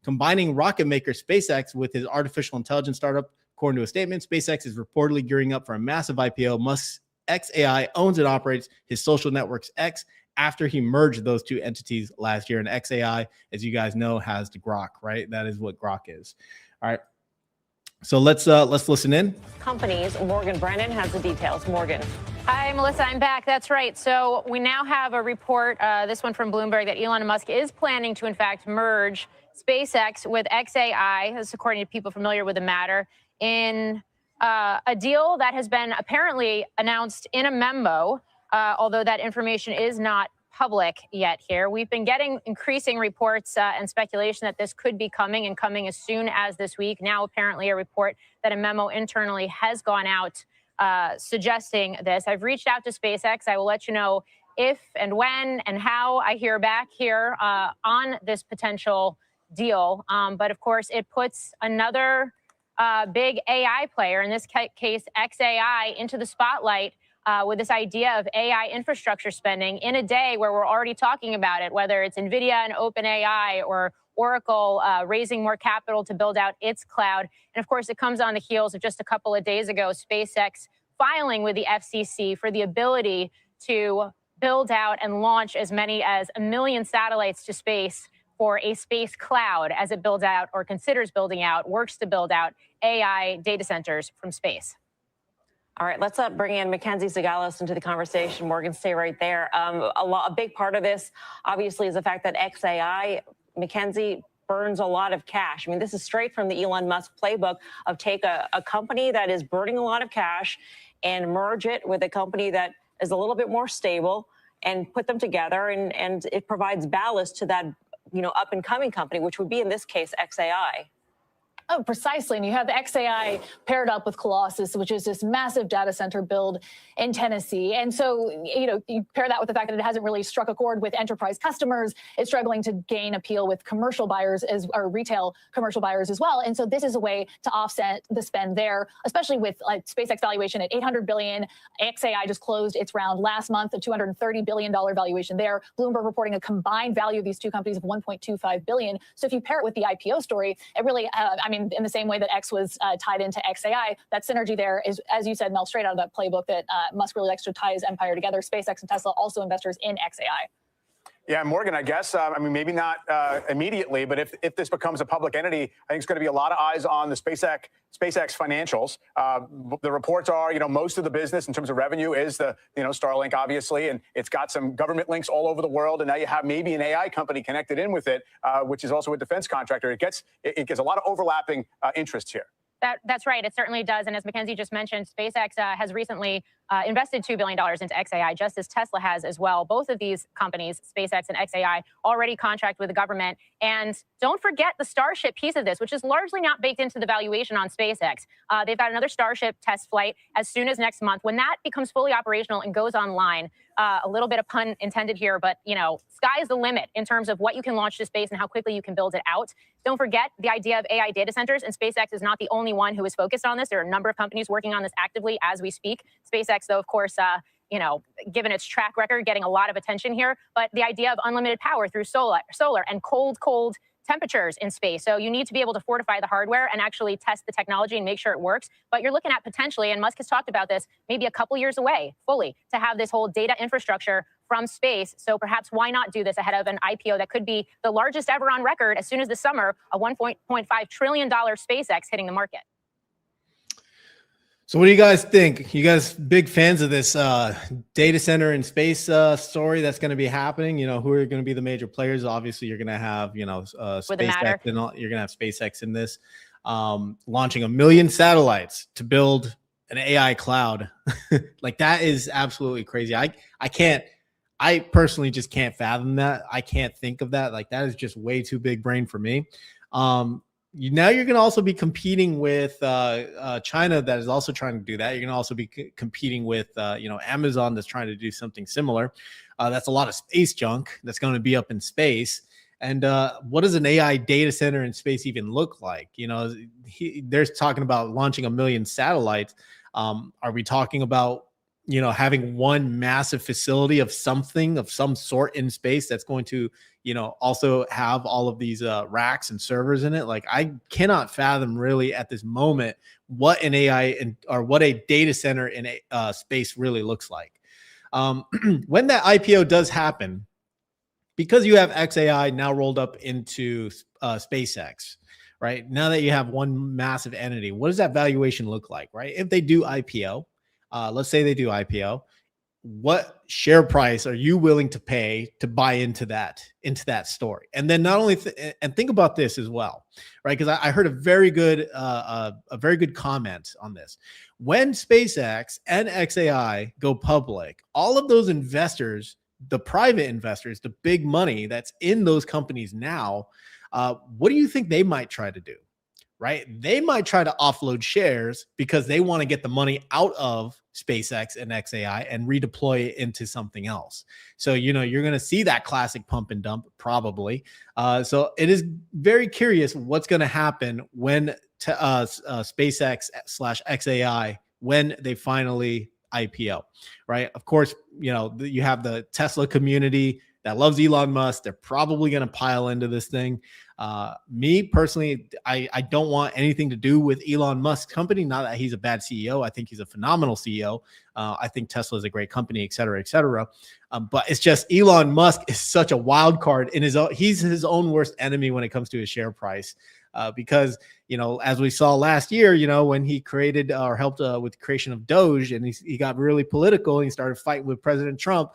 combining rocket maker SpaceX with his artificial intelligence startup. According to a statement, SpaceX is reportedly gearing up for a massive IPO. Musk's xAI owns and operates his social networks X after he merged those two entities last year. And xAI, as you guys know, has the Grok, right? That is what Grok is. All right. So let's listen in. Companies, Morgan Brennan has the details. Morgan. Hi, Melissa, I'm back. That's right. So we now have a report, this one from Bloomberg, that Elon Musk is planning to, in fact, merge SpaceX with xAI, this is according to people familiar with the matter, in a deal that has been apparently announced in a memo, although that information is not public yet here. We've been getting increasing reports and speculation that this could be coming and coming as soon as this week. Now, apparently, a report that a memo internally has gone out suggesting this. I've reached out to SpaceX. I will let you know if and when and how I hear back here on this potential deal. But of course, it puts another big AI player, in this case, xAI, into the spotlight with this idea of AI infrastructure spending in a day where we're already talking about it, whether it's NVIDIA and OpenAI or Oracle raising more capital to build out its cloud. And of course, it comes on the heels of just a couple of days ago, SpaceX filing with the FCC for the ability to build out and launch as many as 1 million satellites to space for a space cloud as it builds out or considers building out, works to build out AI data centers from space. All right, let's bring in Mackenzie Zagalos into the conversation. Morgan, stay right there. A big part of this, obviously, is the fact that xAI, Mackenzie, burns a lot of cash. I mean, this is straight from the Elon Musk playbook of take a company that is burning a lot of cash and merge it with a company that is a little bit more stable and put them together, and it provides ballast to that, up and coming company, which would be in this case xAI. Oh, precisely. And you have xAI paired up with Colossus, which is this massive data center build in Tennessee. And so, you pair that with the fact that it hasn't really struck a chord with enterprise customers. It's struggling to gain appeal with commercial buyers or retail commercial buyers as well. And so this is a way to offset the spend there, especially with SpaceX valuation at $800 billion. xAI just closed its round last month, a $230 billion valuation there. Bloomberg reporting a combined value of these two companies of $1.25 billion. So if you pair it with the IPO story, it really, in the same way that X was tied into xAI, that synergy there is, as you said, Mel, straight out of that playbook that Musk really likes to tie his empire together. SpaceX and Tesla also investors in xAI. Yeah, Morgan, I guess, maybe not immediately, but if this becomes a public entity, I think it's going to be a lot of eyes on the SpaceX financials. The reports are, most of the business in terms of revenue is the, Starlink, obviously, and it's got some government links all over the world. And now you have maybe an AI company connected in with it, which is also a defense contractor. It gets a lot of overlapping interests here. That's right. It certainly does. And as Mackenzie just mentioned, SpaceX has recently invested $2 billion into xAI, just as Tesla has as well. Both of these companies, SpaceX and xAI, already contract with the government. And don't forget the Starship piece of this, which is largely not baked into the valuation on SpaceX. They've got another Starship test flight as soon as next month. When that becomes fully operational and goes online, a little bit of pun intended here, but, sky's the limit in terms of what you can launch to space and how quickly you can build it out. Don't forget the idea of AI data centers, and SpaceX is not the only one who is focused on this. There are a number of companies working on this actively as we speak. SpaceX, though, of course, given its track record, getting a lot of attention here. But the idea of unlimited power through solar and cold temperatures in space. So you need to be able to fortify the hardware and actually test the technology and make sure it works. But you're looking at potentially, and Musk has talked about this, maybe a couple years away fully to have this whole data infrastructure from space. So perhaps why not do this ahead of an IPO that could be the largest ever on record as soon as the summer, a $1.5 trillion SpaceX hitting the market. So what do you guys think? You guys big fans of this data center and space story that's going to be happening? Who are going to be the major players? Obviously, you're going to have, SpaceX, and you're going to have SpaceX in this, launching 1 million satellites to build an AI cloud. Like, that is absolutely crazy. I personally just can't fathom that. I can't think of that. Like, that is just way too big brain for me. Now you're going to also be competing with China that is also trying to do that. You're going to also be competing with, Amazon that's trying to do something similar. That's a lot of space junk that's going to be up in space. And what does an AI data center in space even look like? You know, they're talking about launching 1 million satellites. Are we talking about, you know, having one massive facility of something of some sort in space that's going to, you know, also have all of these racks and servers in it? Like, I cannot fathom really at this moment what an AI or what a data center in a space really looks like. When that IPO does happen, because you have xAI now rolled up into SpaceX, right? Now that you have one massive entity, what does that valuation look like, right? If they do IPO, let's say they do IPO, what share price are you willing to pay to buy into that story? And then not only and think about this as well, right? Because I heard a very good comment on this. When SpaceX and xAI go public, all of those investors, the private investors, the big money that's in those companies now, what do you think they might try to do? Right? They might try to offload shares because they want to get the money out of SpaceX and xAI and redeploy it into something else. So, you know, you're going to see that classic pump and dump probably. So it is very curious what's going to happen when SpaceX / xAI, when they finally IPO, right? Of course, you know, you have the Tesla community that loves Elon Musk. They're probably going to pile into this thing. Me personally, I don't want anything to do with Elon Musk's company. Not that he's a bad CEO. I think he's a phenomenal CEO. I think Tesla is a great company, et cetera, et cetera. But it's just Elon Musk is such a wild card in his own. He's his own worst enemy when it comes to his share price. Because, you know, as we saw last year, you know, when he created or helped with the creation of Doge, and he got really political and he started fighting with President Trump,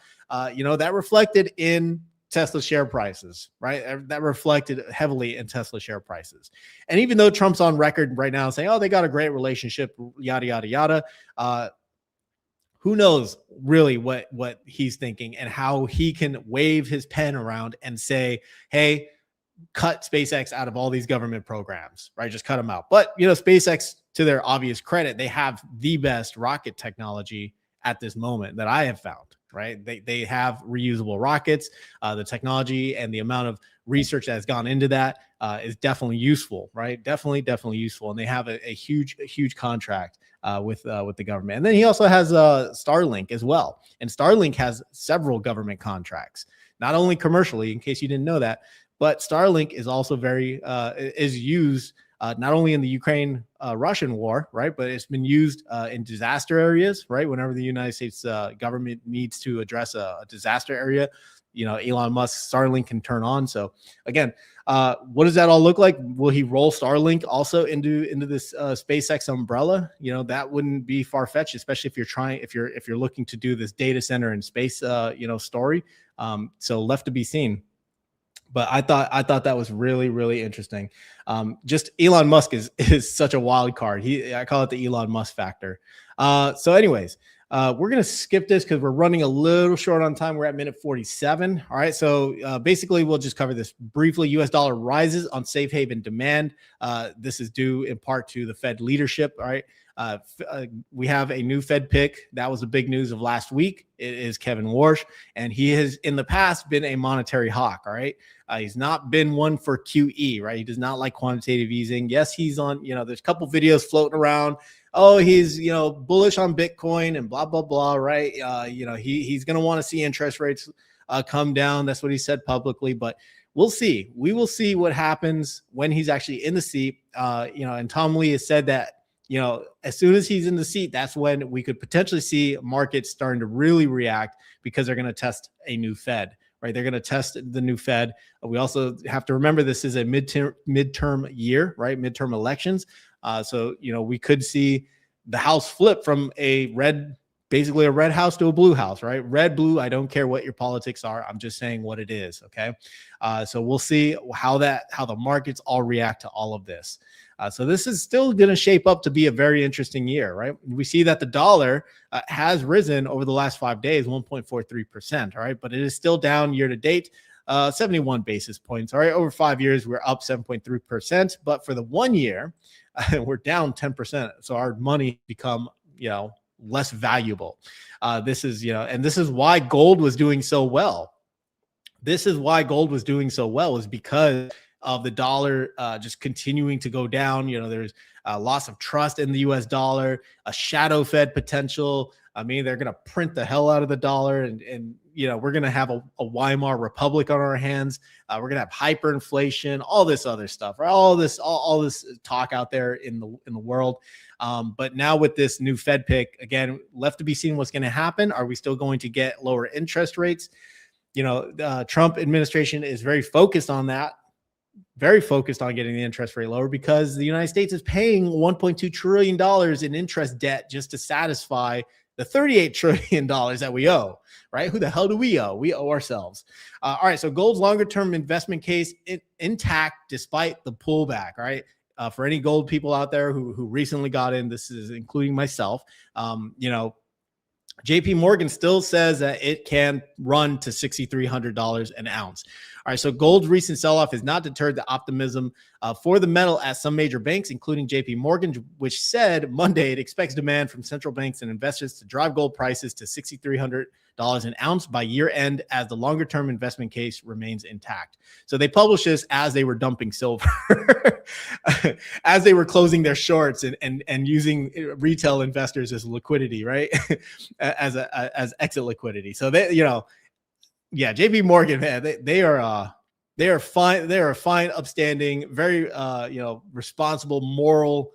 you know, that reflected in Tesla share prices, right? That reflected heavily in Tesla share prices. And even though Trump's on record right now saying, oh, they got a great relationship, yada, yada, yada, who knows really what he's thinking and how he can wave his pen around and say, hey, cut SpaceX out of all these government programs, right? Just cut them out. But, you know, SpaceX, to their obvious credit, they have the best rocket technology at this moment that I have found, right? They have reusable rockets. The technology and the amount of research that has gone into that is definitely useful, right? Definitely useful. And they have a huge contract with the government. And then he also has Starlink as well. And Starlink has several government contracts, not only commercially, in case you didn't know that, but Starlink is also is used not only in the Ukraine-Russian war, right? But it's been used in disaster areas, right? Whenever the United States government needs to address a disaster area, you know, Elon Musk, Starlink can turn on. So again, what does that all look like? Will he roll Starlink also into this SpaceX umbrella? You know, that wouldn't be far-fetched, especially if you're looking to do this data center in space, you know, story. So left to be seen. But I thought that was really interesting. Just Elon Musk is such a wild card. I call it the Elon Musk factor. So anyways, we're going to skip this because we're running a little short on time. We're at minute 47. All right. So basically, we'll just cover this briefly. US dollar rises on safe haven demand. This is due in part to the Fed leadership. All right. We have a new Fed pick. That was the big news of last week. It is Kevin Warsh, and he has in the past been a monetary hawk. All right. He's not been one for QE, right? He does not like quantitative easing. Yes, he's on, you know, there's a couple videos floating around. Oh, he's, you know, bullish on Bitcoin and blah, blah, blah, right? You know, he's going to want to see interest rates come down. That's what he said publicly, but we'll see. We will see what happens when he's actually in the seat. You know, and Tom Lee has said that, you know, as soon as he's in the seat, that's when we could potentially see markets starting to really react because they're going to test a new Fed, right? They're going to test the new Fed. We also have to remember this is a midterm year, right? Midterm elections. So, you know, we could see the house flip from basically a red house to a blue house, right? Red, blue, I don't care what your politics are. I'm just saying what it is, okay? So we'll see how the markets all react to all of this. So this is still going to shape up to be a very interesting year, right? We see that the dollar has risen over the last 5 days, 1.43%, all right? But it is still down year to date, 71 basis points, all right? Over 5 years, we're up 7.3%. But for the 1 year, we're down 10%. So our money become, you know, less valuable. This is, you know, and this is why gold was doing so well. this is why gold was doing so well, is because of the dollar just continuing to go down. You know, there's a loss of trust in the US dollar, a shadow Fed potential. I mean, they're going to print the hell out of the dollar, and you know, we're going to have a Weimar Republic on our hands. We're going to have hyperinflation, all this other stuff, right? All this talk out there in the world. But now with this new Fed pick, again, left to be seen what's going to happen. Are we still going to get lower interest rates? You know, the Trump administration is very focused on that, very focused on getting the interest rate lower, because the United States is paying $1.2 trillion in interest debt just to satisfy the $38 trillion that we owe, right? Who the hell do we owe? We owe ourselves. All right, so gold's longer-term investment case intact despite the pullback, right? For any gold people out there who recently got in, this is including myself, you know, JP Morgan still says that it can run to $6,300 an ounce. All right, so gold's recent sell-off has not deterred the optimism for the metal at some major banks, including JP Morgan, which said Monday it expects demand from central banks and investors to drive gold prices to $6,300 an ounce by year end, as the longer-term investment case remains intact. So they published this as they were dumping silver, as they were closing their shorts and using retail investors as liquidity, right? as exit liquidity. So they, you know, yeah, JP Morgan, man, they are fine. They're a fine, upstanding, very you know, responsible, moral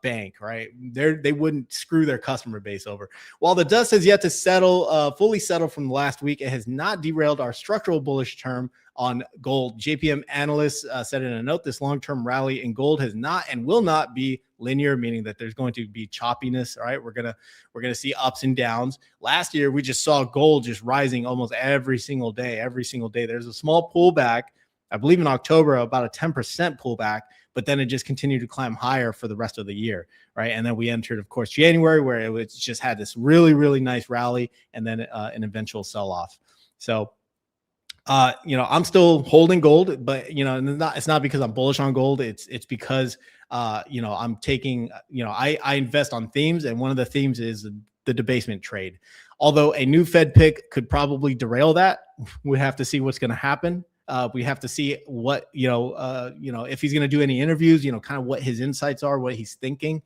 bank, right? They wouldn't screw their customer base over. While the dust has yet to settle, fully settle from last week, it has not derailed our structural bullish term on gold. JPM analysts said in a note, this long-term rally in gold has not and will not be linear, meaning that there's going to be choppiness. All right, we're gonna see ups and downs. Last year, we just saw gold just rising almost every single day. There's a small pullback, I believe in October, about a 10% pullback, but then it just continued to climb higher for the rest of the year, right? And then we entered, of course, January, where it just had this really, really nice rally and then an eventual sell-off. So, you know, I'm still holding gold, but, you know, it's not because I'm bullish on gold. It's because, you know, I'm taking, you know, I invest on themes, and one of the themes is the debasement trade. Although a new Fed pick could probably derail that, we have to see what's going to happen. We have to see what, you know, if he's going to do any interviews, you know, kind of what his insights are, what he's thinking.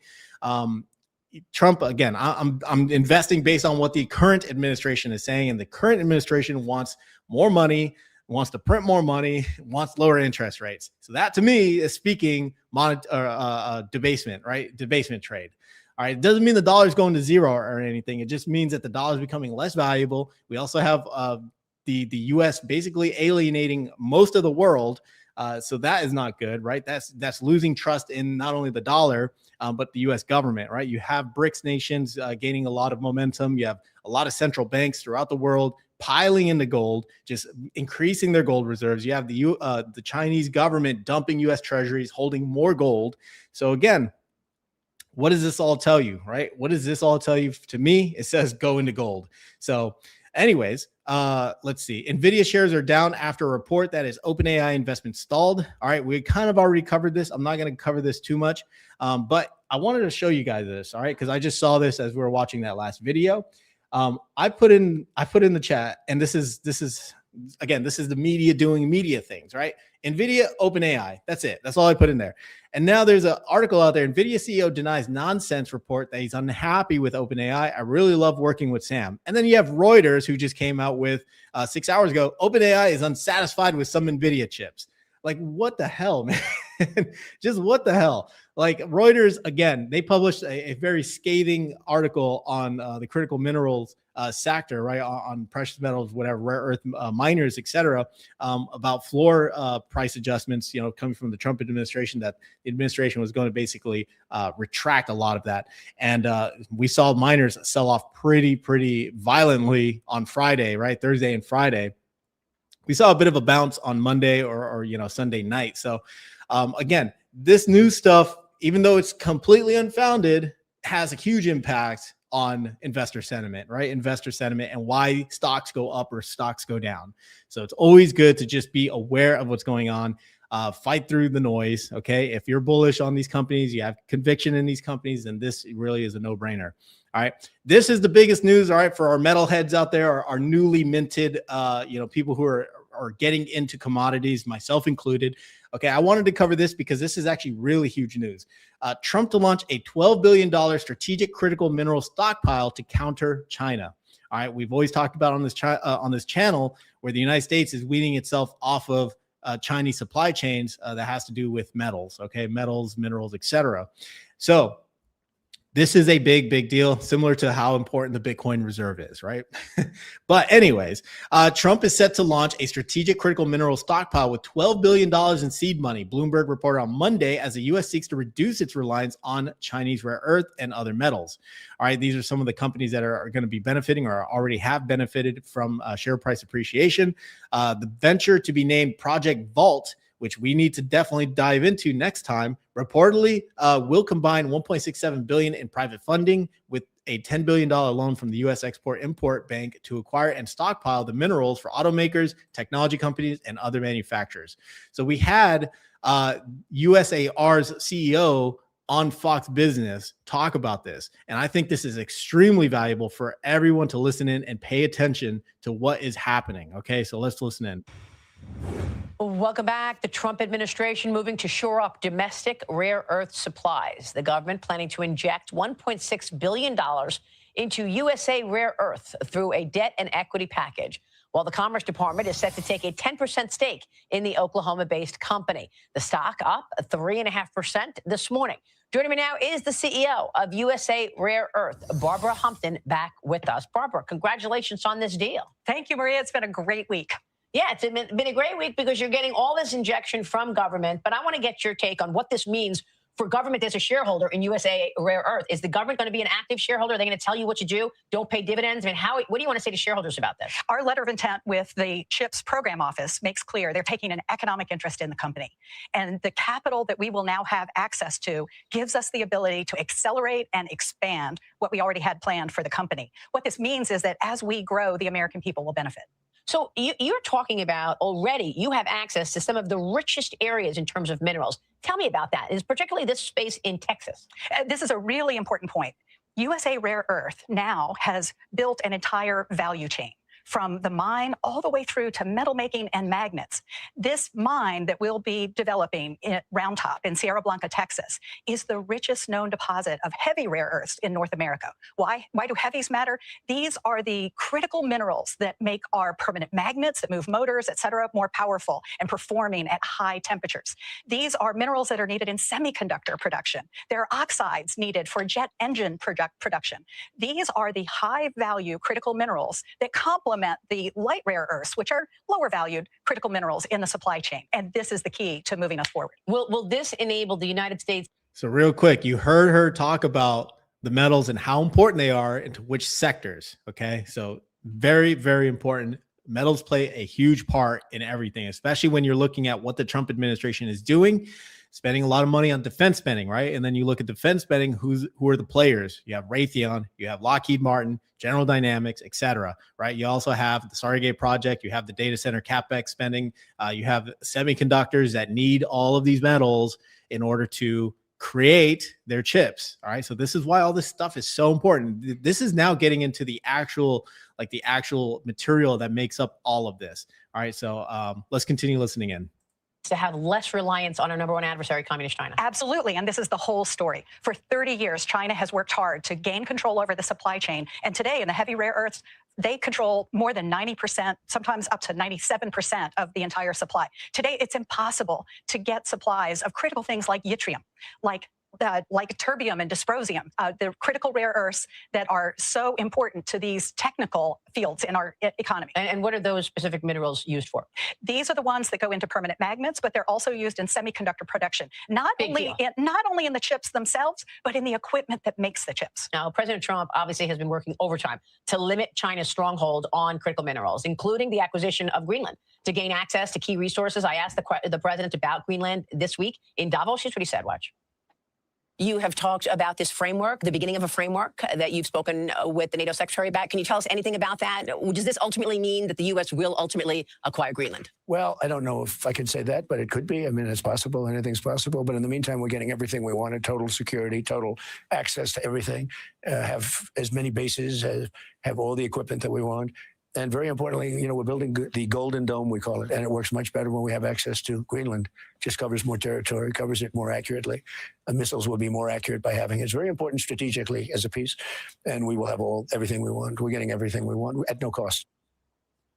Trump, again, I'm investing based on what the current administration is saying, and the current administration wants more money, wants to print more money, wants lower interest rates. So that, to me, is speaking debasement, right? Debasement trade. All right, it doesn't mean the dollar is going to zero or anything. It just means that the dollar is becoming less valuable. We also have the U.S. basically alienating most of the world. So that is not good, right? That's losing trust in not only the dollar, but the U.S. government, right? You have BRICS nations gaining a lot of momentum. You have a lot of central banks throughout the world piling into gold, just increasing their gold reserves. You have the Chinese government dumping U.S. treasuries, holding more gold. So again, what does this all tell you, right? What does this all tell you? To me, it says go into gold. So anyways, let's see. NVIDIA shares are down after a report that is OpenAI investment stalled. All right, we kind of already covered this. I'm not going to cover this too much, but I wanted to show you guys this, all right, because I just saw this as we were watching that last video. I put in the chat, and this is again, this is the media doing media things, right? NVIDIA, OpenAI, that's it. That's all I put in there. And now there's an article out there. NVIDIA CEO denies nonsense report that he's unhappy with OpenAI. I really love working with Sam. And then you have Reuters, who just came out with 6 hours ago, OpenAI is unsatisfied with some NVIDIA chips. Like, what the hell, man? Just what the hell? Like, Reuters, again, they published a very scathing article on the critical minerals sector, right? On precious metals, whatever, rare earth miners, etc., about floor price adjustments, you know, coming from the Trump administration, that the administration was going to basically retract a lot of that. And we saw miners sell off pretty violently on Friday, right? Thursday and Friday. We saw a bit of a bounce on Monday or you know, Sunday night. So again, this new stuff, even though it's completely unfounded, has a huge impact on investor sentiment, right? Investor sentiment and why stocks go up or stocks go down. So it's always good to just be aware of what's going on. Fight through the noise. Okay. If you're bullish on these companies, you have conviction in these companies, then this really is a no-brainer. All right. This is the biggest news. All right. For our metalheads out there, our newly minted, you know, people who are are getting into commodities, myself included. Okay, I wanted to cover this because this is actually really huge news. Trump to launch a $12 billion strategic critical mineral stockpile to counter China. All right, we've always talked about on this channel where the United States is weaning itself off of Chinese supply chains that has to do with metals, okay, metals, minerals, etc. So this is a big, big deal, similar to how important the Bitcoin reserve is, right? But anyways, Trump is set to launch a strategic critical mineral stockpile with $12 billion in seed money. Bloomberg reported on Monday as the U.S. seeks to reduce its reliance on Chinese rare earth and other metals. All right, these are some of the companies that are going to be benefiting or already have benefited from share price appreciation. The venture to be named Project Vault, which we need to definitely dive into next time, reportedly will combine $1.67 billion in private funding with a $10 billion loan from the U.S. Export-Import Bank to acquire and stockpile the minerals for automakers, technology companies, and other manufacturers. So we had USAR's CEO on Fox Business talk about this, and I think this is extremely valuable for everyone to listen in and pay attention to what is happening. Okay, so let's listen in. Welcome back. The Trump administration moving to shore up domestic rare earth supplies. The government planning to inject $1.6 billion into USA Rare Earth through a debt and equity package, while the Commerce Department is set to take a 10% stake in the Oklahoma-based company. The stock up 3.5% this morning. Joining me now is the CEO of USA Rare Earth, Barbara Humpton, back with us. Barbara, congratulations on this deal. Thank you, Maria. It's been a great week. Yeah, it's been a great week because you're getting all this injection from government. But I want to get your take on what this means for government as a shareholder in USA Rare Earth. Is the government going to be an active shareholder? Are they going to tell you what to do? Don't pay dividends? I mean, what do you want to say to shareholders about this? Our letter of intent with the CHIPS program office makes clear they're taking an economic interest in the company. And the capital that we will now have access to gives us the ability to accelerate and expand what we already had planned for the company. What this means is that as we grow, the American people will benefit. So you're talking about already you have access to some of the richest areas in terms of minerals. Tell me about that. Is particularly this space in Texas? This is a really important point. USA Rare Earth now has built an entire value chain, from the mine all the way through to metal making and magnets. This mine that we'll be developing in Round Top in Sierra Blanca, Texas, is the richest known deposit of heavy rare earths in North America. Why do heavies matter? These are the critical minerals that make our permanent magnets that move motors, et cetera, more powerful and performing at high temperatures. These are minerals that are needed in semiconductor production. There are oxides needed for jet engine production. These are the high value critical minerals that complement the light rare earths, which are lower valued critical minerals in the supply chain. And this is the key to moving us forward. Will this enable the United States? So real quick, you heard her talk about the metals and how important they are into which sectors. Okay, so very, very important. Metals play a huge part in everything, especially when you're looking at what the Trump administration is doing, spending a lot of money on defense spending, right? And then you look at defense spending, who are the players? You have Raytheon, you have Lockheed Martin, General Dynamics, et cetera, right? You also have the Stargate project, you have the data center CapEx spending, you have semiconductors that need all of these metals in order to create their chips. All right. So this is why all this stuff is so important. This is now getting into the actual material that makes up all of this. All right. So let's continue listening in. To have less reliance on our number one adversary, Communist China. Absolutely. And this is the whole story. For 30 years, China has worked hard to gain control over the supply chain. And today, in the heavy rare earths, they control more than 90%, sometimes up to 97% of the entire supply. Today, it's impossible to get supplies of critical things like yttrium, like terbium and dysprosium, the critical rare earths that are so important to these technical fields in our economy. And what are those specific minerals used for? These are the ones that go into permanent magnets, but they're also used in semiconductor production, not only in the chips themselves, but in the equipment that makes the chips. Now, President Trump obviously has been working overtime to limit China's stronghold on critical minerals, including the acquisition of Greenland to gain access to key resources. I asked the president about Greenland this week in Davos. Here's what he said. Watch. You have talked about this framework, the beginning of a framework that you've spoken with the NATO secretary about. Can you tell us anything about that? Does this ultimately mean that the U.S. will ultimately acquire Greenland? Well, I don't know if I can say that, but it could be. I mean, it's possible. Anything's possible. But in the meantime, we're getting everything we wanted: total security, total access to everything, have as many bases, have all the equipment that we want. And very importantly, you know, we're building the Golden Dome, we call it, and it works much better when we have access to Greenland. Just covers more territory, covers it more accurately. Missiles will be more accurate by having it. It's very important strategically as a piece, and we will have everything we want. We're getting everything we want at no cost.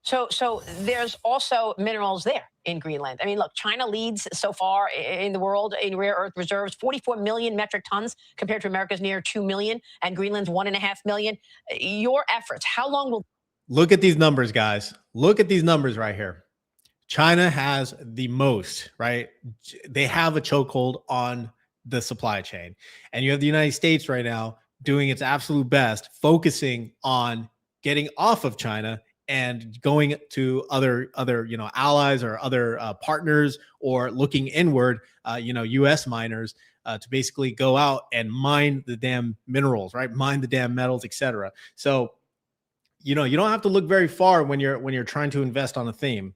So there's also minerals there in Greenland. I mean, look, China leads so far in the world in rare earth reserves, 44 million metric tons compared to America's near 2 million and Greenland's 1.5 million. Your efforts, how long will... Look at these numbers, guys. Look at these numbers right here. China has the most, right? They have a chokehold on the supply chain. And you have the United States right now doing its absolute best, focusing on getting off of China and going to other you know, allies or other partners, or looking inward, you know, U.S. miners to basically go out and mine the damn minerals, right? Mine the damn metals, etc. So, you know, you don't have to look very far when you're trying to invest on a theme.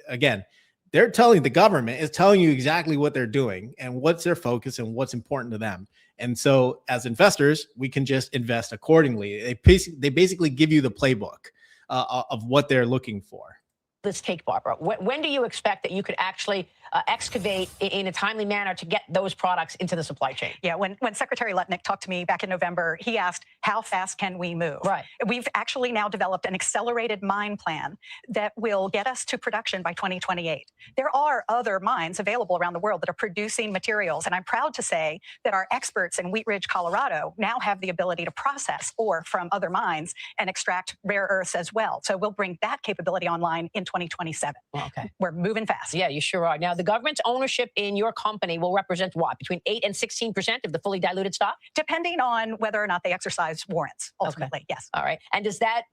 Again, the government is telling you exactly what they're doing and what's their focus and what's important to them. And so, as investors, we can just invest accordingly. They basically give you the playbook of what they're looking for. Let's take, Barbara. When do you expect that you could actually excavate in a timely manner to get those products into the supply chain? Yeah, when Secretary Letnick talked to me back in November, he asked, how fast can we move? Right. We've actually now developed an accelerated mine plan that will get us to production by 2028. There are other mines available around the world that are producing materials, and I'm proud to say that our experts in Wheat Ridge, Colorado, now have the ability to process ore from other mines and extract rare earths as well. So we'll bring that capability online in 2027. Okay. We're moving fast. Yeah, you sure are. Now, the government's ownership in your company will represent what? Between 8 and 16% of the fully diluted stock? Depending on whether or not they exercise warrants, ultimately, okay. Yes. All right. And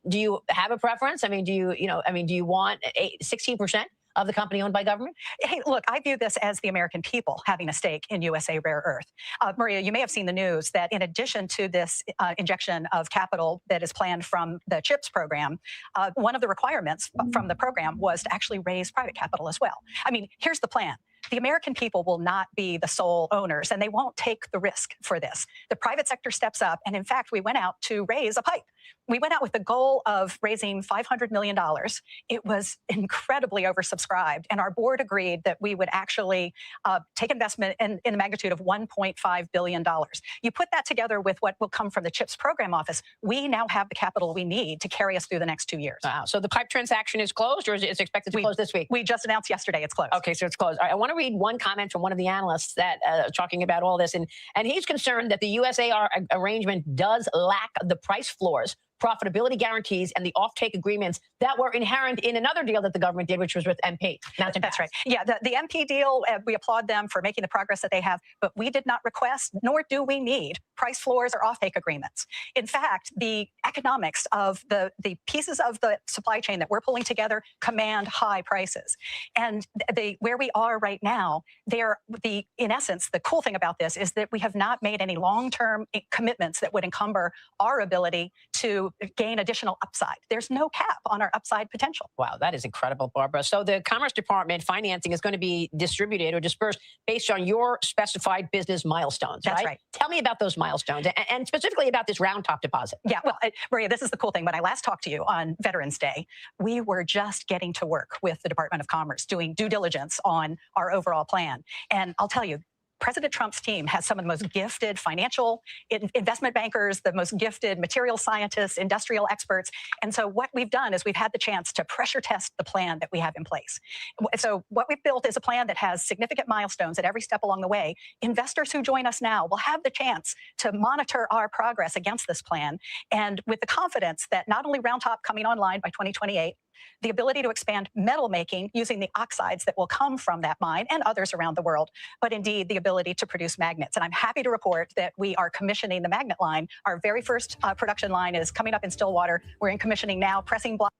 do you have a preference? I mean, do you want 16% of the company owned by government? Hey, look, I view this as the American people having a stake in USA Rare Earth. Maria, you may have seen the news that in addition to this injection of capital that is planned from the CHIPS program, one of the requirements from the program was to actually raise private capital as well. I mean, here's the plan. The American people will not be the sole owners, and they won't take the risk for this. The private sector steps up, and in fact, we went out to raise a PIPE. We went out with the goal of raising $500 million. It was incredibly oversubscribed, and our board agreed that we would actually take investment in the magnitude of $1.5 billion. You put that together with what will come from the CHIPS program office, we now have the capital we need to carry us through the next 2 years. Wow. So the PIPE transaction is closed, or is it expected to close this week? We just announced yesterday it's closed. Okay, so it's closed. All right, I want to read one comment from one of the analysts that talking about all this, and he's concerned that the USAR arrangement does lack the price floors, profitability guarantees, and the offtake agreements that were inherent in another deal that the government did, which was with MP. That's right. Yeah, the MP deal, we applaud them for making the progress that they have, but we did not request, nor do we need, price floors or offtake agreements. In fact, the economics of the pieces of the supply chain that we're pulling together command high prices. And where we are right now, in essence, the cool thing about this is that we have not made any long-term commitments that would encumber our ability to gain additional upside. There's no cap on our upside potential. Wow, that is incredible, Barbara. So the Commerce Department financing is going to be distributed or dispersed based on your specified business milestones, That's right. Tell me about those milestones and specifically about this round top deposit. Yeah, well, Maria, this is the cool thing. When I last talked to you on Veterans Day, we were just getting to work with the Department of Commerce, doing due diligence on our overall plan. And I'll tell you, President Trump's team has some of the most gifted financial investment bankers, the most gifted material scientists, industrial experts. And so what we've done is we've had the chance to pressure test the plan that we have in place. So what we've built is a plan that has significant milestones at every step along the way. Investors who join us now will have the chance to monitor our progress against this plan. And with the confidence that not only Round Top coming online by 2028, the ability to expand metal making using the oxides that will come from that mine and others around the world, but indeed the ability to produce magnets. And I'm happy to report that we are commissioning the magnet line. Our very first production line is coming up in Stillwater. We're in commissioning now, pressing block.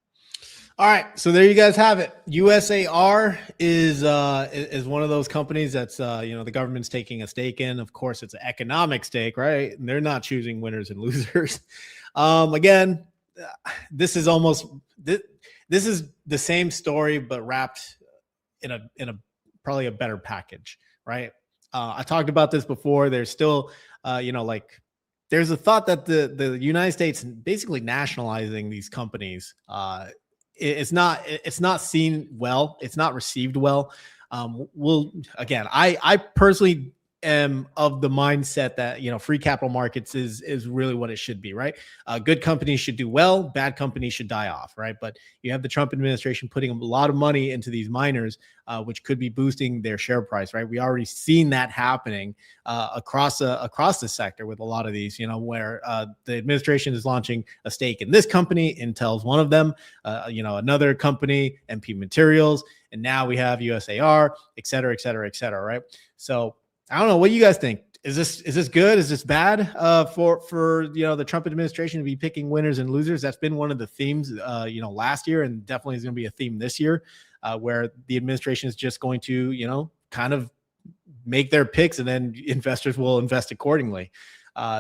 All right, so there you guys have it. USAR is one of those companies that's the government's taking a stake in. Of course, it's an economic stake, right? And they're not choosing winners and losers. Again, this is almost this is the same story, but wrapped in a probably a better package, right? I talked about this before. There's still, like there's a thought that the United States basically nationalizing these companies, it's not seen well. It's not received well. I personally am of the mindset that, you know, free capital markets is really what it should be, right? Good companies should do well, bad companies should die off, right? But you have the Trump administration putting a lot of money into these miners, which could be boosting their share price, right? We already seen that happening across the sector with a lot of these, you know, where the administration is launching a stake in this company, Intel's one of them, you know, another company, MP Materials, and now we have USAR, et cetera, et cetera, et cetera, right? So I don't know. What do you guys think? Is this good? Is this bad for you know, the Trump administration to be picking winners and losers? That's been one of the themes you know, last year, and definitely is going to be a theme this year, where the administration is just going to, you know, kind of make their picks and then investors will invest accordingly.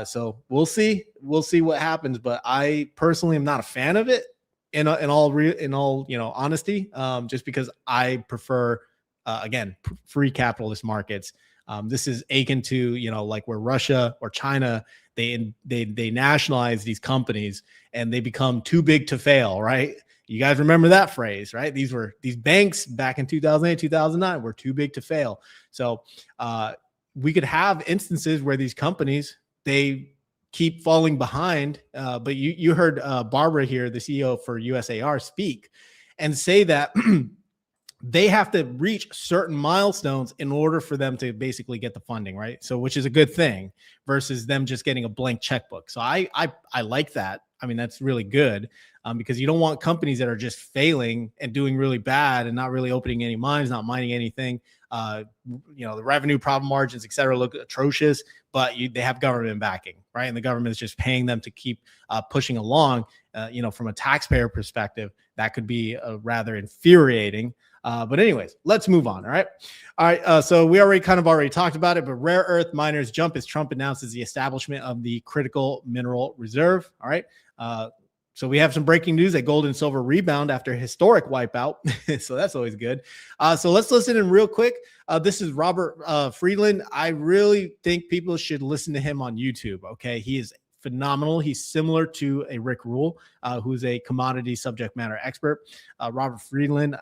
So we'll see what happens. But I personally am not a fan of it in all you know, honesty, just because I prefer again, free capitalist markets. This is akin to, you know, like where Russia or China, they nationalize these companies and they become too big to fail, right? You guys remember that phrase, right? These banks back in 2008, 2009 were too big to fail. So we could have instances where these companies, they keep falling behind. But you heard Barbara here, the CEO for USAR, speak and say that they have to reach certain milestones in order for them to basically get the funding, right? So, which is a good thing versus them just getting a blank checkbook. So I like that. I mean, that's really good because you don't want companies that are just failing and doing really bad and not really opening any mines, not mining anything. You know, the revenue problem margins, et cetera, look atrocious, but they have government backing, right? And the government is just paying them to keep pushing along. You know, from a taxpayer perspective, that could be rather infuriating. But anyways, let's move on. All right. So we already talked about it, but rare earth miners jump as Trump announces the establishment of the critical mineral reserve. All right. So we have some breaking news that gold and silver rebound after a historic wipeout. So that's always good. So let's listen in real quick. This is Robert Friedland. I really think people should listen to him on YouTube. Okay. He is phenomenal. He's similar to a Rick Rule, who's a commodity subject matter expert. Robert Friedland,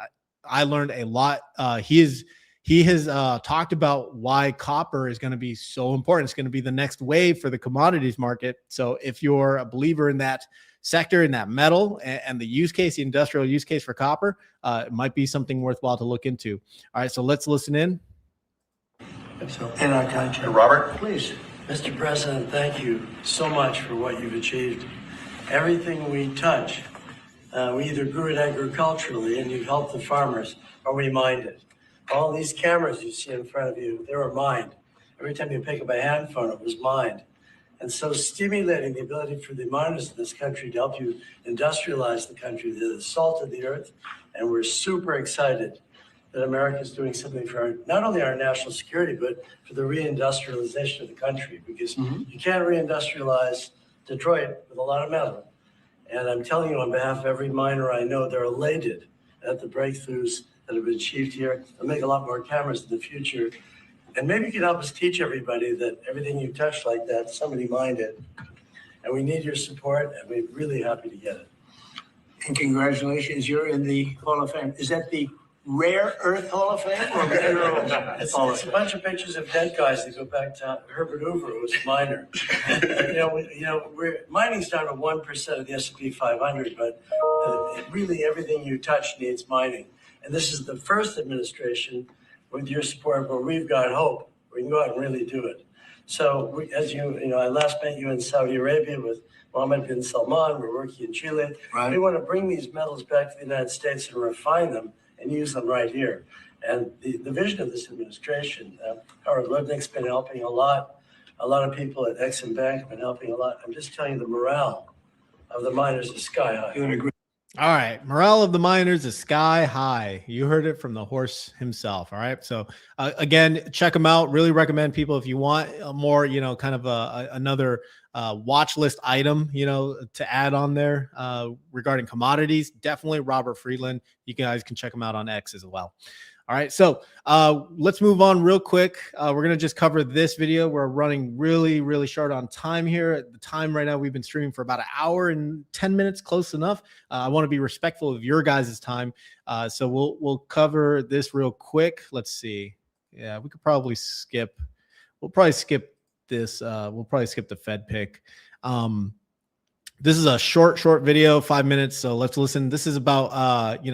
I learned a lot. He has talked about why copper is going to be so important. It's going to be the next wave for the commodities market. So if you're a believer in that sector, in that metal and the use case, the industrial use case for copper, it might be something worthwhile to look into. All right, so let's listen in. So in our country, Robert, please. Mr. President, thank you so much for what you've achieved. Everything we touch, we either grew it agriculturally and you've helped the farmers, or we mined it. All these cameras you see in front of you, they were mined. Every time you pick up a hand phone, it was mined. And so stimulating the ability for the miners in this country to help you industrialize the country, they're the salt of the earth. And we're super excited that America is doing something for not only our national security, but for the reindustrialization of the country, because you can't reindustrialize Detroit with a lot of metal. And I'm telling you on behalf of every miner I know, they're elated at the breakthroughs that have been achieved here. They'll make a lot more cameras in the future. And maybe you can help us teach everybody that everything you touch like that, somebody mined it. And we need your support, and we're really happy to get it. And congratulations, you're in the Hall of Fame. Is that the Rare Earth Hall of Fame or Mineral? It's a bunch of pictures of dead guys that go back to Herbert Hoover, who was a miner. Mining's down to 1% of the S&P 500, but really everything you touch needs mining. And this is the first administration with your support where we've got hope. We can go out and really do it. So as I last met you in Saudi Arabia with Mohammed bin Salman. We're working in Chile. Right. We want to bring these metals back to the United States and refine them and use them right here. And the vision of this administration, Howard Lutnick's been helping a lot. A lot of people at Exim Bank have been helping a lot. I'm just telling you, the morale of the miners is sky high. You agree? All right. Morale of the miners is sky high. You heard it from the horse himself. All right. So again, check them out. Really recommend people if you want more, kind of another watch list item, to add on there regarding commodities. Definitely Robert Friedland. You guys can check him out on X as well. All right, so let's move on real quick. We're going to just cover this video. We're running really, really short on time here. At the time right now, we've been streaming for about 1 hour and 10 minutes, close enough. I want to be respectful of your guys' time. So we'll cover this real quick. Let's see. Yeah, we could probably skip. We'll probably skip this. We'll probably skip the Fed pick. This is a short video, 5 minutes. So let's listen. This is about,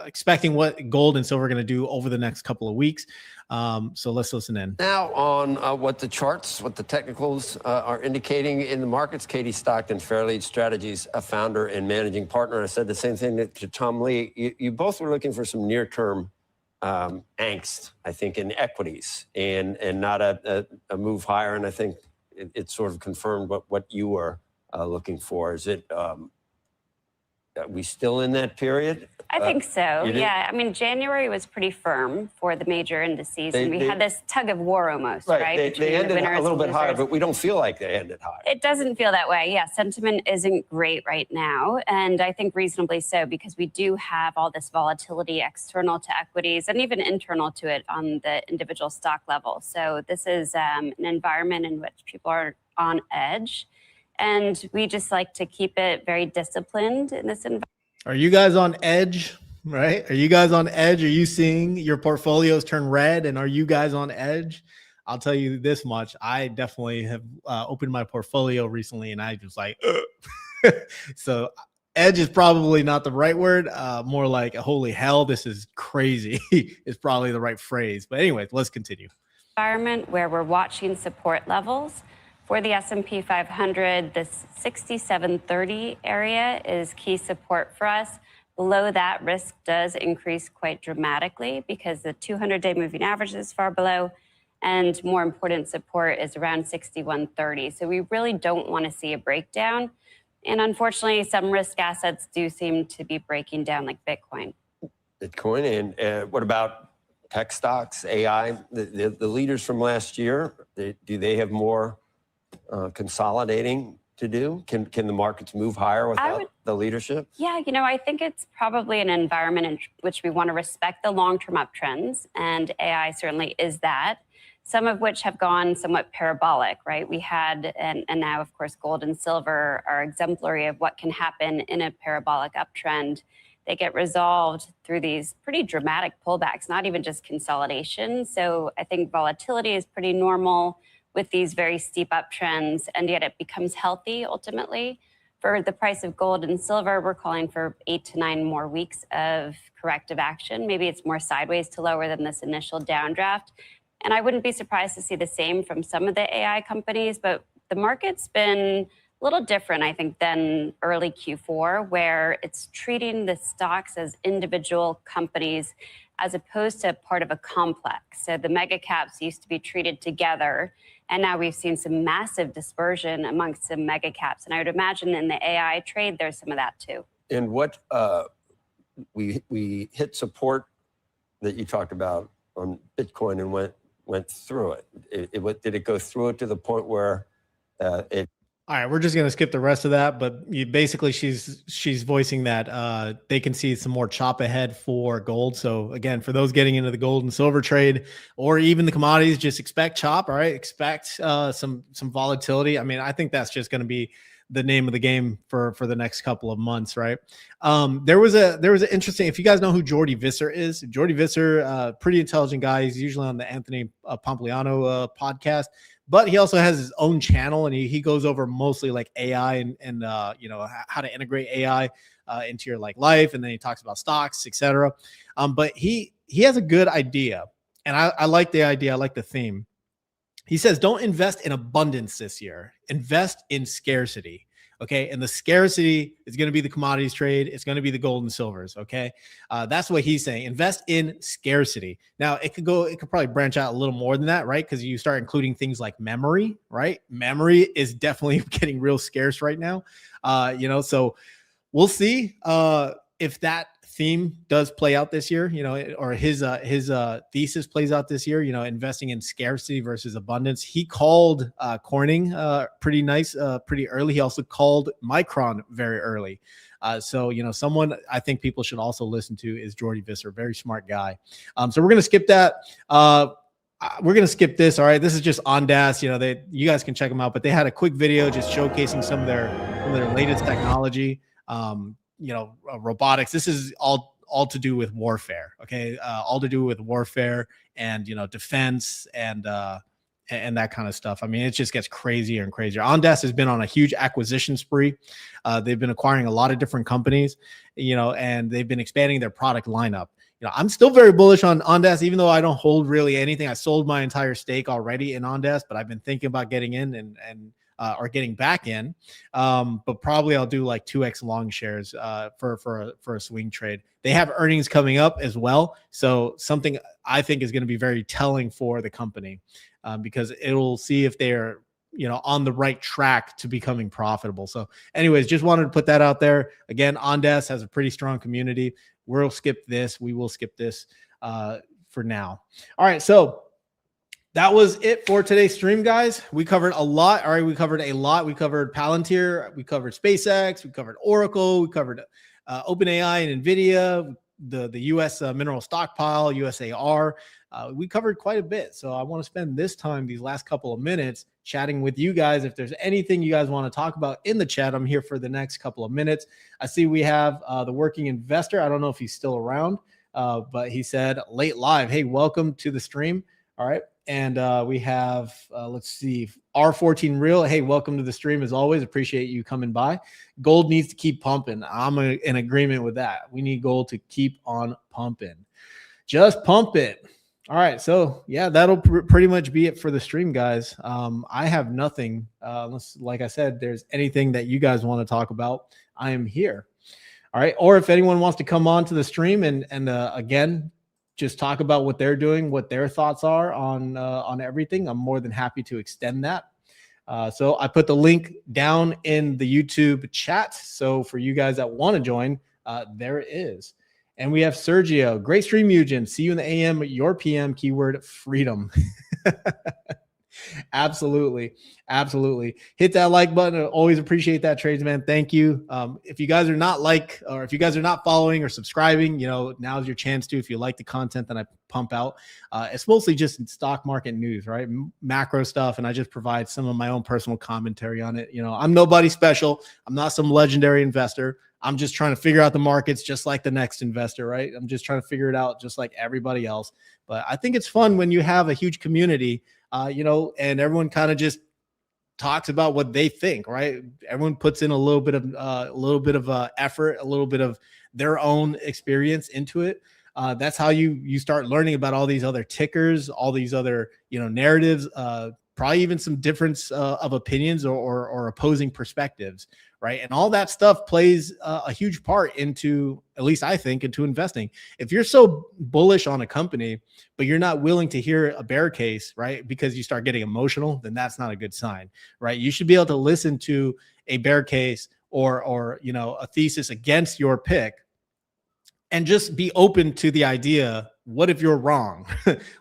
expecting what gold and silver are going to do over the next couple of weeks. So let's listen in. Now on what the charts, what the technicals are indicating in the markets. Katie Stockton, Fairlead Strategies, a founder and managing partner. I said the same thing to Tom Lee. You both were looking for some near-term angst, I think, in equities and not a move higher. And I think it sort of confirmed what you were looking for. Is it, are we still in that period? I think so. Yeah. I mean, January was pretty firm for the major indices, and we had this tug of war almost, right? They ended a little bit higher, but we don't feel like they ended higher. It doesn't feel that way. Yeah. Sentiment isn't great right now. And I think reasonably so, because we do have all this volatility external to equities and even internal to it on the individual stock level. So this is an environment in which people are on edge. And we just like to keep it very disciplined in this environment. Are you guys on edge, right? Are you guys on edge? Are you seeing your portfolios turn red? And are you guys on edge? I'll tell you this much. I definitely have opened my portfolio recently, and I just like, so edge is probably not the right word. More like, holy hell, this is crazy is probably the right phrase. But anyways, let's continue. Environment where we're watching support levels. For the S&P 500, this 6730 area is key support for us. Below that, risk does increase quite dramatically because the 200-day moving average is far below, and more important support is around 6130. So we really don't want to see a breakdown. And unfortunately, some risk assets do seem to be breaking down, like Bitcoin. Bitcoin, and what about tech stocks, AI? The leaders from last year, do they have more consolidating to do? Can the markets move higher without the leadership? Yeah, I think it's probably an environment in which we want to respect the long-term uptrends, and AI certainly is that, some of which have gone somewhat parabolic, right? We had, and now, of course, gold and silver are exemplary of what can happen in a parabolic uptrend. They get resolved through these pretty dramatic pullbacks, not even just consolidation. So I think volatility is pretty normal with these very steep uptrends, and yet it becomes healthy ultimately. For the price of gold and silver, we're calling for 8 to 9 more weeks of corrective action. Maybe it's more sideways to lower than this initial downdraft. And I wouldn't be surprised to see the same from some of the AI companies, but the market's been a little different, I think, than early Q4, where it's treating the stocks as individual companies as opposed to part of a complex. So the mega caps used to be treated together, and now we've seen some massive dispersion amongst some mega caps. And I would imagine in the AI trade, there's some of that too. And what we hit support that you talked about on Bitcoin and went through it. Did it go through it to the point where it? All right, we're just going to skip the rest of that, but basically she's voicing that they can see some more chop ahead for gold. So again, for those getting into the gold and silver trade or even the commodities, just expect chop, all right? Expect some volatility. I mean, I think that's just going to be the name of the game for the next couple of months, right? There was an interesting, if you guys know who Jordy Visser is, Jordy Visser, pretty intelligent guy. He's usually on the Anthony Pompliano podcast. But he also has his own channel, and he goes over mostly like AI and how to integrate AI into your life, and then he talks about stocks, etc. But he has a good idea, and I like the idea. I like the theme. He says, don't invest in abundance this year. Invest in scarcity. Okay. And the scarcity is going to be the commodities trade. It's going to be the gold and silvers. Okay. That's what he's saying. Invest in scarcity. Now it could probably branch out a little more than that, right? Because you start including things like memory, right? Memory is definitely getting real scarce right now. So we'll see if that theme does play out this year, or his thesis plays out this year, investing in scarcity versus abundance. He called Corning pretty nice, pretty early. He also called Micron very early. So, someone I think people should also listen to is Jordy Visser, very smart guy. So we're going to skip that. We're going to skip this. All right. This is just Ondas. You guys can check them out, but they had a quick video just showcasing some of their latest technology. Robotics. This is all to do with warfare. Okay. All to do with warfare and, defense and that kind of stuff. I mean, it just gets crazier and crazier. Ondas has been on a huge acquisition spree. They've been acquiring a lot of different companies, and they've been expanding their product lineup. I'm still very bullish on Ondas, even though I don't hold really anything. I sold my entire stake already in Ondas, but I've been thinking about getting in or getting back in. But probably I'll do like 2x long shares for a swing trade. They have earnings coming up as well. So something I think is going to be very telling for the company because it'll see if they're on the right track to becoming profitable. So anyways, just wanted to put that out there. Again, Ondas has a pretty strong community. We'll skip this. We will skip this for now. All right. So that was it for today's stream, guys. We covered a lot. All right. We covered a lot. We covered Palantir. We covered SpaceX. We covered Oracle. We covered OpenAI and NVIDIA, the U.S. Mineral Stockpile, USAR. We covered quite a bit. So I want to spend these last couple of minutes chatting with you guys. If there's anything you guys want to talk about in the chat, I'm here for the next couple of minutes. I see we have the working investor. I don't know if he's still around, but he said late live. Hey, welcome to the stream. All right. And we have, let's see, R14 Real. Hey, welcome to the stream as always. Appreciate you coming by. Gold needs to keep pumping. I'm in agreement with that. We need gold to keep on pumping. Just pump it. All right. So yeah, that'll pretty much be it for the stream, guys. I have nothing unless, like I said, there's anything that you guys want to talk about. I am here. All right. Or if anyone wants to come on to the stream and again, just talk about what they're doing, what their thoughts are on everything, I'm more than happy to extend that. So I put the link down in the YouTube chat. So for you guys that want to join, there it is. And we have Sergio. Great stream, Eugen. See you in the AM, your PM, keyword freedom. Absolutely. Absolutely. Hit that like button. I always appreciate that, tradesman. Thank you. If you guys are not if you guys are not following or subscribing, now's your chance to. If you like the content that I pump out, it's mostly just stock market news, right? Macro stuff. And I just provide some of my own personal commentary on it. I'm nobody special. I'm not some legendary investor. I'm just trying to figure out the markets just like the next investor, right? I'm just trying to figure it out just like everybody else. But I think it's fun when you have a huge community, and everyone kind of just talks about what they think, right? Everyone puts in a little bit of effort, a little bit of their own experience into it. That's how you start learning about all these other tickers, all these other, narratives, probably even some difference of opinions or opposing perspectives, right? And all that stuff plays a huge part into, at least I think, into investing. If you're so bullish on a company, but you're not willing to hear a bear case, right? Because you start getting emotional, then that's not a good sign, right? You should be able to listen to a bear case or a thesis against your pick and just be open to the idea. What if you're wrong?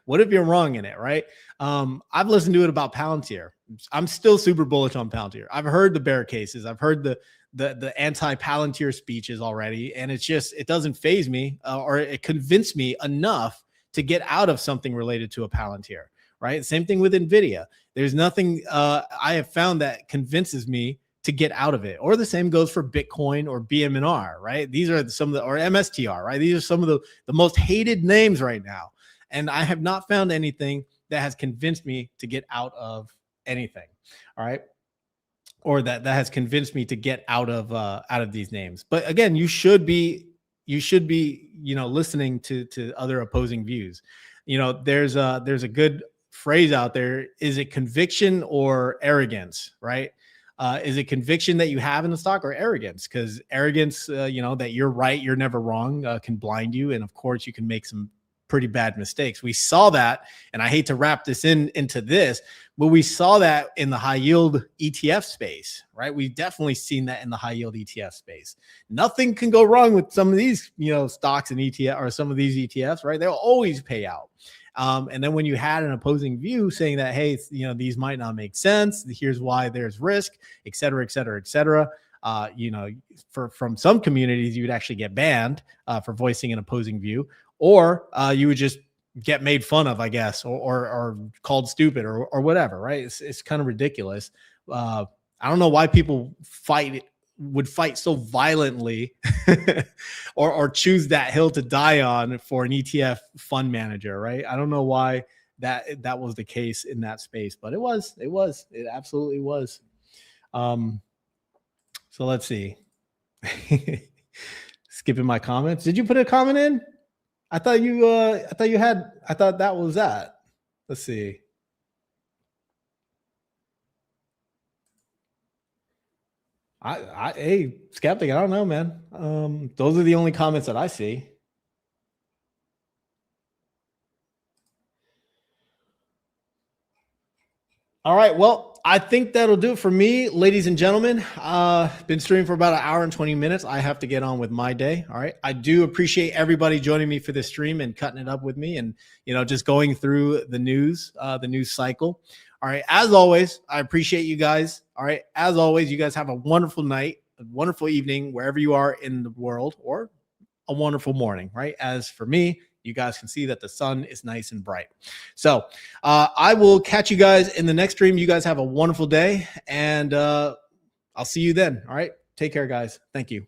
What if you're wrong in it, right? I've listened to it about Palantir. I'm still super bullish on Palantir. I've heard the bear cases. I've heard the anti-Palantir speeches already, and it doesn't faze me or it convinced me enough to get out of something related to a Palantir, right? Same thing with NVIDIA. There's nothing I have found that convinces me to get out of it. Or the same goes for Bitcoin or BMNR, right? These are some of or MSTR, right? These are some of the most hated names right now. And I have not found anything that has convinced me to get out of anything. All right. Or that has convinced me to get out of these names. But again, you should be, listening to other opposing views. There's a good phrase out there. Is it conviction or arrogance, right? Is it conviction that you have in the stock or arrogance? Because arrogance, that you're right, you're never wrong, can blind you. And of course you can make some pretty bad mistakes. We saw that, and I hate to wrap this into this, but we saw that in the high yield ETF space, right? We've definitely seen that in the high yield ETF space. Nothing can go wrong with some of these, stocks and ETF or some of these ETFs, right? They'll always pay out. And then when you had an opposing view saying that, hey, these might not make sense, here's why there's risk, et cetera, et cetera, et cetera. From some communities, you would actually get banned for voicing an opposing view, or you would just get made fun of, I guess, or called stupid or whatever, right? It's kind of ridiculous. I don't know why people would fight so violently or choose that hill to die on for an ETF fund manager, right? I don't know why that was the case in that space, but it absolutely was. So let's see. Skipping my comments. Did you put a comment in? I thought that was that. Let's see. Hey, Skeptic, I don't know, man. Those are the only comments that I see. All right, well, I think that'll do it for me, ladies and gentlemen. Been streaming for about 1 hour and 20 minutes. I have to get on with my day. All right. I do appreciate everybody joining me for this stream and cutting it up with me and, just going through the news cycle. All right. As always, I appreciate you guys. All right. As always, you guys have a wonderful night, a wonderful evening, wherever you are in the world, or a wonderful morning, right? As for me, you guys can see that the sun is nice and bright. So I will catch you guys in the next stream. You guys have a wonderful day, and I'll see you then. All right. Take care, guys. Thank you.